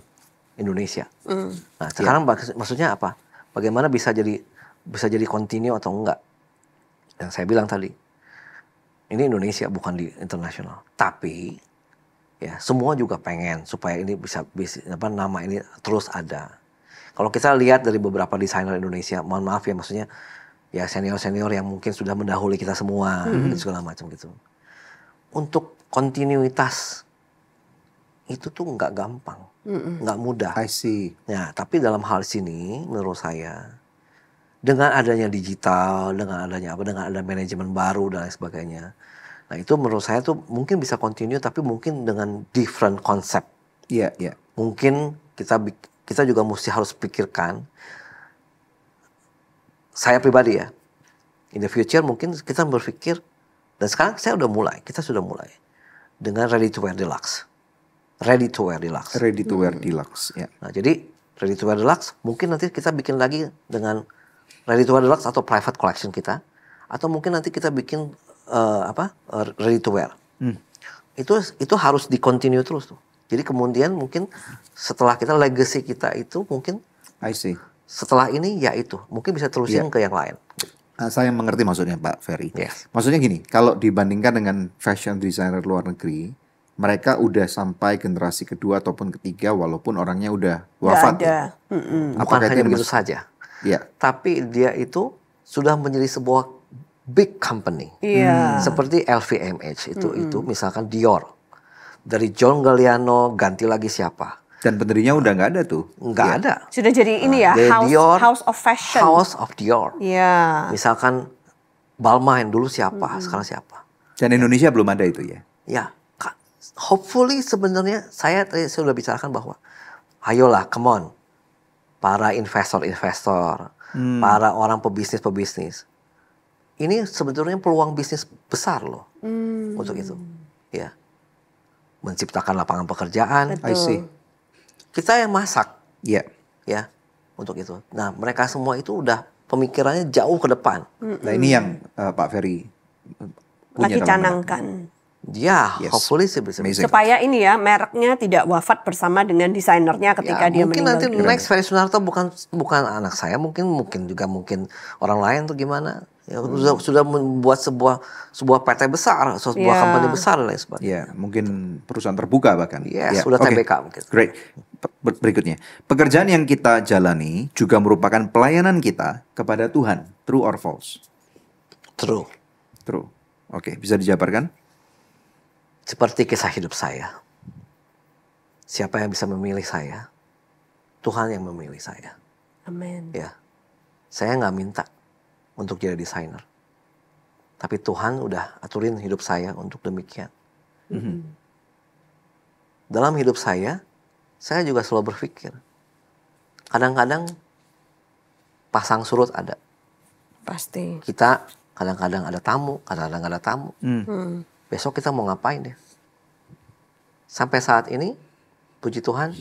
Indonesia. Nah, sekarang maksudnya apa? Bagaimana bisa jadi continue atau enggak? Yang saya bilang tadi, ini Indonesia bukan di internasional. Tapi ya semua juga pengen supaya ini bisa nama ini terus ada. Kalau kita lihat dari beberapa desainer Indonesia, mohon maaf ya, maksudnya ya senior yang mungkin sudah mendahului kita semua, gitu, segala macam gitu. Untuk kontinuitas itu tuh nggak gampang, nggak mudah. I see. Ya, tapi dalam hal sini menurut saya dengan adanya digital, dengan ada manajemen baru dan lain sebagainya. Nah, itu menurut saya tuh mungkin bisa continue tapi mungkin dengan different concept. Iya, iya. Mungkin kita juga harus pikirkan, saya pribadi ya, in the future mungkin kita berpikir, dan sekarang kita sudah mulai dengan ready to wear deluxe. Ready to wear deluxe. Ready to wear deluxe, ya. Nah, jadi ready to wear deluxe mungkin nanti kita bikin lagi dengan ready to wear deluxe atau private collection kita, atau mungkin nanti kita bikin ready to wear. Itu harus di continue terus tuh. Jadi kemudian mungkin setelah kita legacy kita itu mungkin I see. setelah ini ya itu mungkin bisa terusin ke yang lain. Saya mengerti maksudnya Pak Ferry. Yes. Maksudnya gini, kalau dibandingkan dengan fashion designer luar negeri, mereka udah sampai generasi kedua ataupun ketiga walaupun orangnya udah wafat. Nggak ada. Bukan Apakah hanya itu begitu saja. Ya. Tapi dia itu sudah menjadi sebuah big company. Iya. Seperti LVMH itu misalkan Dior. Dari John Galliano ganti lagi siapa? Dan pendirinya udah nggak ada tuh. Nggak ada. Sudah jadi ini ya, Dari Dior, house of fashion. House of Dior. Iya. Misalkan Balmain dulu siapa, sekarang siapa? Dan Indonesia belum ada itu ya. Ya, hopefully sebenarnya saya sudah bicarakan bahwa ayolah, come on. Para investor-investor, para orang pebisnis. Ini sebetulnya peluang bisnis besar loh untuk itu. Ya. Menciptakan lapangan pekerjaan. I see. Kita yang masak. Iya. Ya, untuk itu. Nah, mereka semua itu udah pemikirannya jauh ke depan. Nah ini yang Pak Ferry punya Lagi dalam benak. canangkan. Ya, Yes. hopefully sih bisa. Amazing. Supaya ini ya, mereknya tidak wafat bersama dengan desainernya ketika dia Mungkin meninggal. nanti next Ferry Sunarto bukan anak saya, mungkin orang lain tuh gimana? Ya, sudah membuat sebuah PT besar, sebuah company besar dan lain sebagainya. Ya, mungkin perusahaan terbuka bahkan. Yes, Ya, sudah oke. TBK mungkin. Great. Berikutnya, pekerjaan yang kita jalani juga merupakan pelayanan kita kepada Tuhan. True or false? True. True. Oke, bisa dijabarkan? Seperti kisah hidup saya. Siapa yang bisa memilih saya? Tuhan yang memilih saya. Amin. Ya, saya nggak minta untuk jadi desainer. Tapi Tuhan udah aturin hidup saya untuk demikian. Dalam hidup saya juga selalu berpikir. Kadang-kadang pasang surut ada. Pasti. Kita kadang-kadang ada tamu, kadang-kadang nggak ada tamu. Besok kita mau ngapain ya? Sampai saat ini, puji Tuhan,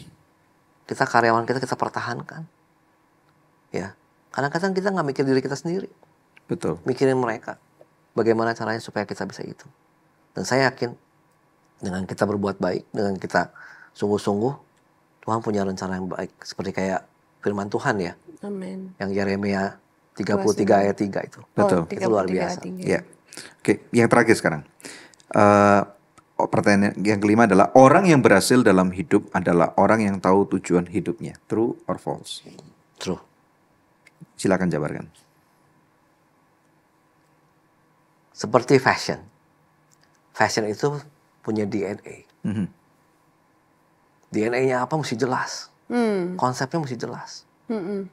karyawan kita pertahankan. Ya, kadang-kadang kita nggak mikir diri kita sendiri. Betul. Mikirin mereka. Bagaimana caranya supaya kita bisa itu. Dan saya yakin dengan kita berbuat baik, dengan kita sungguh-sungguh, Tuhan punya rencana yang baik. Seperti kayak firman Tuhan ya, Amin. yang Yeremia 33 ayat 3 itu. Betul. Itu luar 33 biasa. ayat 3. Ya. Oke, yang terakhir sekarang. Pertanyaan yang kelima adalah orang yang berhasil dalam hidup adalah orang yang tahu tujuan hidupnya. True or false? True. Silakan jabarkan. Seperti fashion. Fashion itu punya DNA. Mhm. DNA-nya apa mesti jelas. Konsepnya mesti jelas. Mm-mm.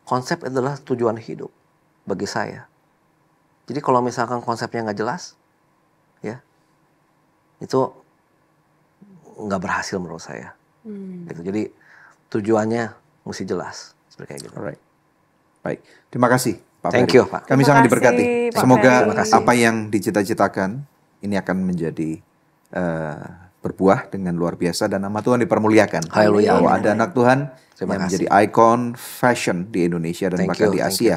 Konsep adalah tujuan hidup bagi saya. Jadi kalau misalkan konsepnya nggak jelas, ya itu nggak berhasil menurut saya. Gitu. Jadi tujuannya mesti jelas seperti kayak gitu. Alright. Baik. Terima kasih, Pak Thank Ferry. you, Pak. Kami Terima sangat kasih, diberkati. Pak Semoga Ferry. apa yang dicita-citakan ini akan menjadi berbuah dengan luar biasa dan nama Tuhan dipermuliakan. Haleluya. Bahwa Amin. ada anak Tuhan Terima yang kasih. menjadi ikon fashion di Indonesia dan Thank bahkan you, di thank Asia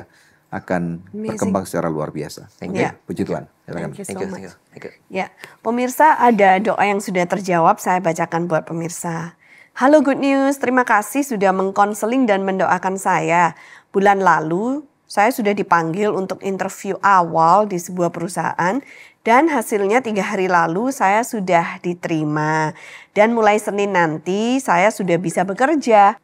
akan Amazing. berkembang secara luar biasa. Thank Oke, you. puji Tuhan. Silakan. Thank you so Thank you, much. thank you, thank you. Ya, pemirsa ada doa yang sudah terjawab, saya bacakan buat pemirsa. Halo Good News, terima kasih sudah mengkonseling dan mendoakan saya. Bulan lalu, saya sudah dipanggil untuk interview awal di sebuah perusahaan dan hasilnya 3 hari lalu saya sudah diterima. Dan mulai Senin nanti saya sudah bisa bekerja.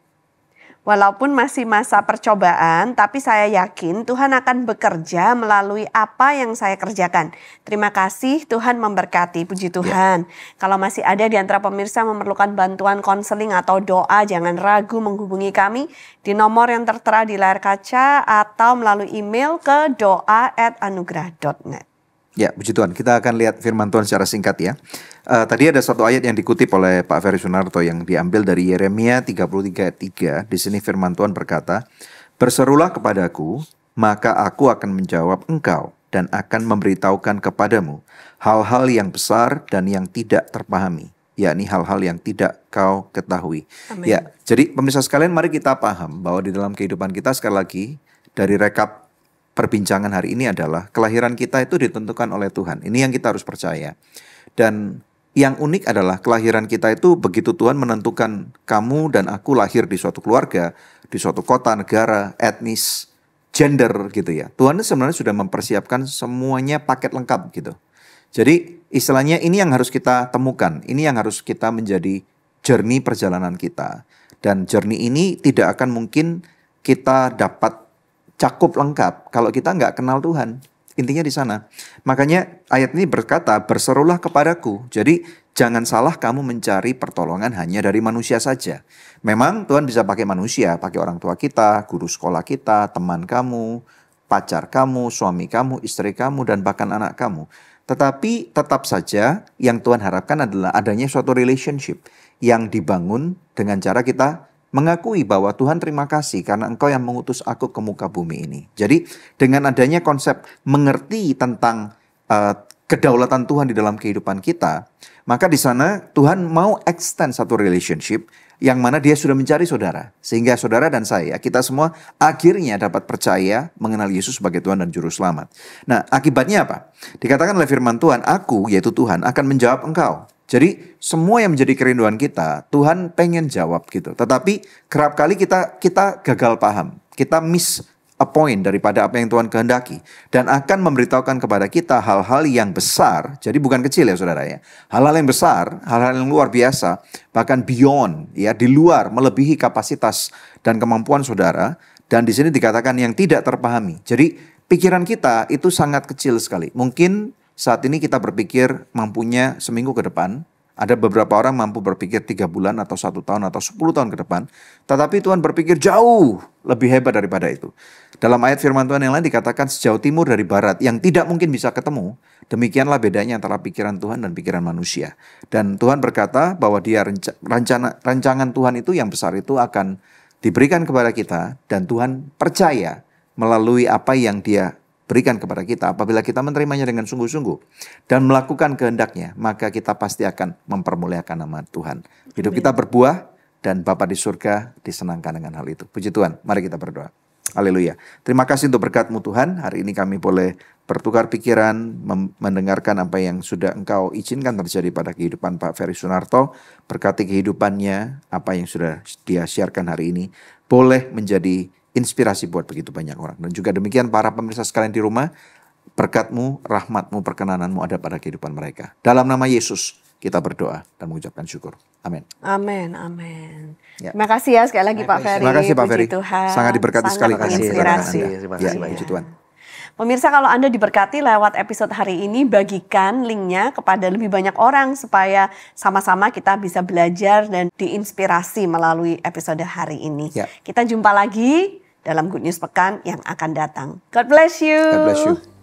Walaupun masih masa percobaan, tapi saya yakin Tuhan akan bekerja melalui apa yang saya kerjakan. Terima kasih, Tuhan memberkati. Puji Tuhan. Kalau masih ada di antara pemirsa memerlukan bantuan konseling atau doa, jangan ragu menghubungi kami di nomor yang tertera di layar kaca atau melalui email ke doa@anugerah.net. Ya, puji Tuhan. Kita akan lihat firman Tuhan secara singkat ya. Tadi ada satu ayat yang dikutip oleh Pak Ferry Sunarto yang diambil dari Yeremia 33 ayat 3. Di sini firman Tuhan berkata, "Berserulah kepadaku, maka aku akan menjawab engkau dan akan memberitahukan kepadamu hal-hal yang besar dan yang tidak terpahami, yakni hal-hal yang tidak kau ketahui." Amin. Ya, jadi pemirsa sekalian, mari kita paham bahwa di dalam kehidupan kita sekali lagi dari rekap perbincangan hari ini adalah kelahiran kita itu ditentukan oleh Tuhan. Ini yang kita harus percaya. Dan yang unik adalah kelahiran kita itu begitu Tuhan menentukan kamu dan aku lahir di suatu keluarga, di suatu kota, negara, etnis, gender gitu ya. Tuhan sebenarnya sudah mempersiapkan semuanya paket lengkap gitu. Jadi istilahnya ini yang harus kita temukan. Ini yang harus kita menjadi journey perjalanan kita. Dan journey ini tidak akan mungkin kita dapat cakup lengkap kalau kita nggak kenal Tuhan. Intinya di sana. Makanya ayat ini berkata, "Berserulah kepadaku." Jadi jangan salah kamu mencari pertolongan hanya dari manusia saja. Memang Tuhan bisa pakai manusia, pakai orang tua kita, guru sekolah kita, teman kamu, pacar kamu, suami kamu, istri kamu, dan bahkan anak kamu. Tetapi tetap saja yang Tuhan harapkan adalah adanya suatu relationship yang dibangun dengan cara kita mengakui bahwa Tuhan terima kasih karena Engkau yang mengutus aku ke muka bumi ini. Jadi dengan adanya konsep mengerti tentang kedaulatan Tuhan di dalam kehidupan kita, maka di sana Tuhan mau extend satu relationship yang mana Dia sudah mencari saudara. Sehingga saudara dan saya, kita semua akhirnya dapat percaya mengenal Yesus sebagai Tuhan dan Juru Selamat. Nah, akibatnya apa? Dikatakan oleh firman Tuhan, aku yaitu Tuhan akan menjawab engkau. Jadi semua yang menjadi kerinduan kita, Tuhan pengen jawab gitu. Tetapi kerap kali kita gagal paham. Kita miss a point daripada apa yang Tuhan kehendaki. Dan akan memberitahukan kepada kita hal-hal yang besar. Jadi bukan kecil ya saudara ya. Hal-hal yang besar, hal-hal yang luar biasa. Bahkan beyond, ya di luar, melebihi kapasitas dan kemampuan saudara. Dan di sini dikatakan yang tidak terpahami. Jadi pikiran kita itu sangat kecil sekali. Mungkin saat ini kita berpikir mampunya seminggu ke depan. Ada beberapa orang mampu berpikir 3 bulan atau 1 tahun atau 10 tahun ke depan. Tetapi Tuhan berpikir jauh lebih hebat daripada itu. Dalam ayat firman Tuhan yang lain dikatakan sejauh timur dari barat yang tidak mungkin bisa ketemu. Demikianlah bedanya antara pikiran Tuhan dan pikiran manusia. Dan Tuhan berkata bahwa rancangan Tuhan itu yang besar itu akan diberikan kepada kita. Dan Tuhan percaya melalui apa yang Dia berikan kepada kita. Apabila kita menerimanya dengan sungguh-sungguh dan melakukan kehendaknya, maka kita pasti akan mempermuliakan nama Tuhan. Hidup kita berbuah dan Bapa di surga disenangkan dengan hal itu. Puji Tuhan, mari kita berdoa. Haleluya. Terima kasih untuk berkat-Mu Tuhan. Hari ini kami boleh bertukar pikiran, mendengarkan apa yang sudah Engkau izinkan terjadi pada kehidupan Pak Ferry Sunarto. Berkati kehidupannya, apa yang sudah dia siarkan hari ini, boleh menjadi inspirasi buat begitu banyak orang. Dan juga demikian para pemirsa sekalian di rumah, berkat-Mu, rahmat-Mu, perkenananmu ada pada kehidupan mereka. Dalam nama Yesus kita berdoa dan mengucapkan syukur. Amin. Amin, amin. Ya. Terima kasih ya sekali lagi Pak Ferry. Terima kasih Pak Puji Ferry. Tuhan. Sangat diberkati sekali Sangat dengan menginspirasi. Terima Ya, kasih banyak. puji Tuhan. Pemirsa, kalau Anda diberkati lewat episode hari ini, bagikan linknya kepada lebih banyak orang supaya sama-sama kita bisa belajar dan diinspirasi melalui episode hari ini. Ya. Kita jumpa lagi dalam Good News Pekan yang akan datang. God bless you. God bless you.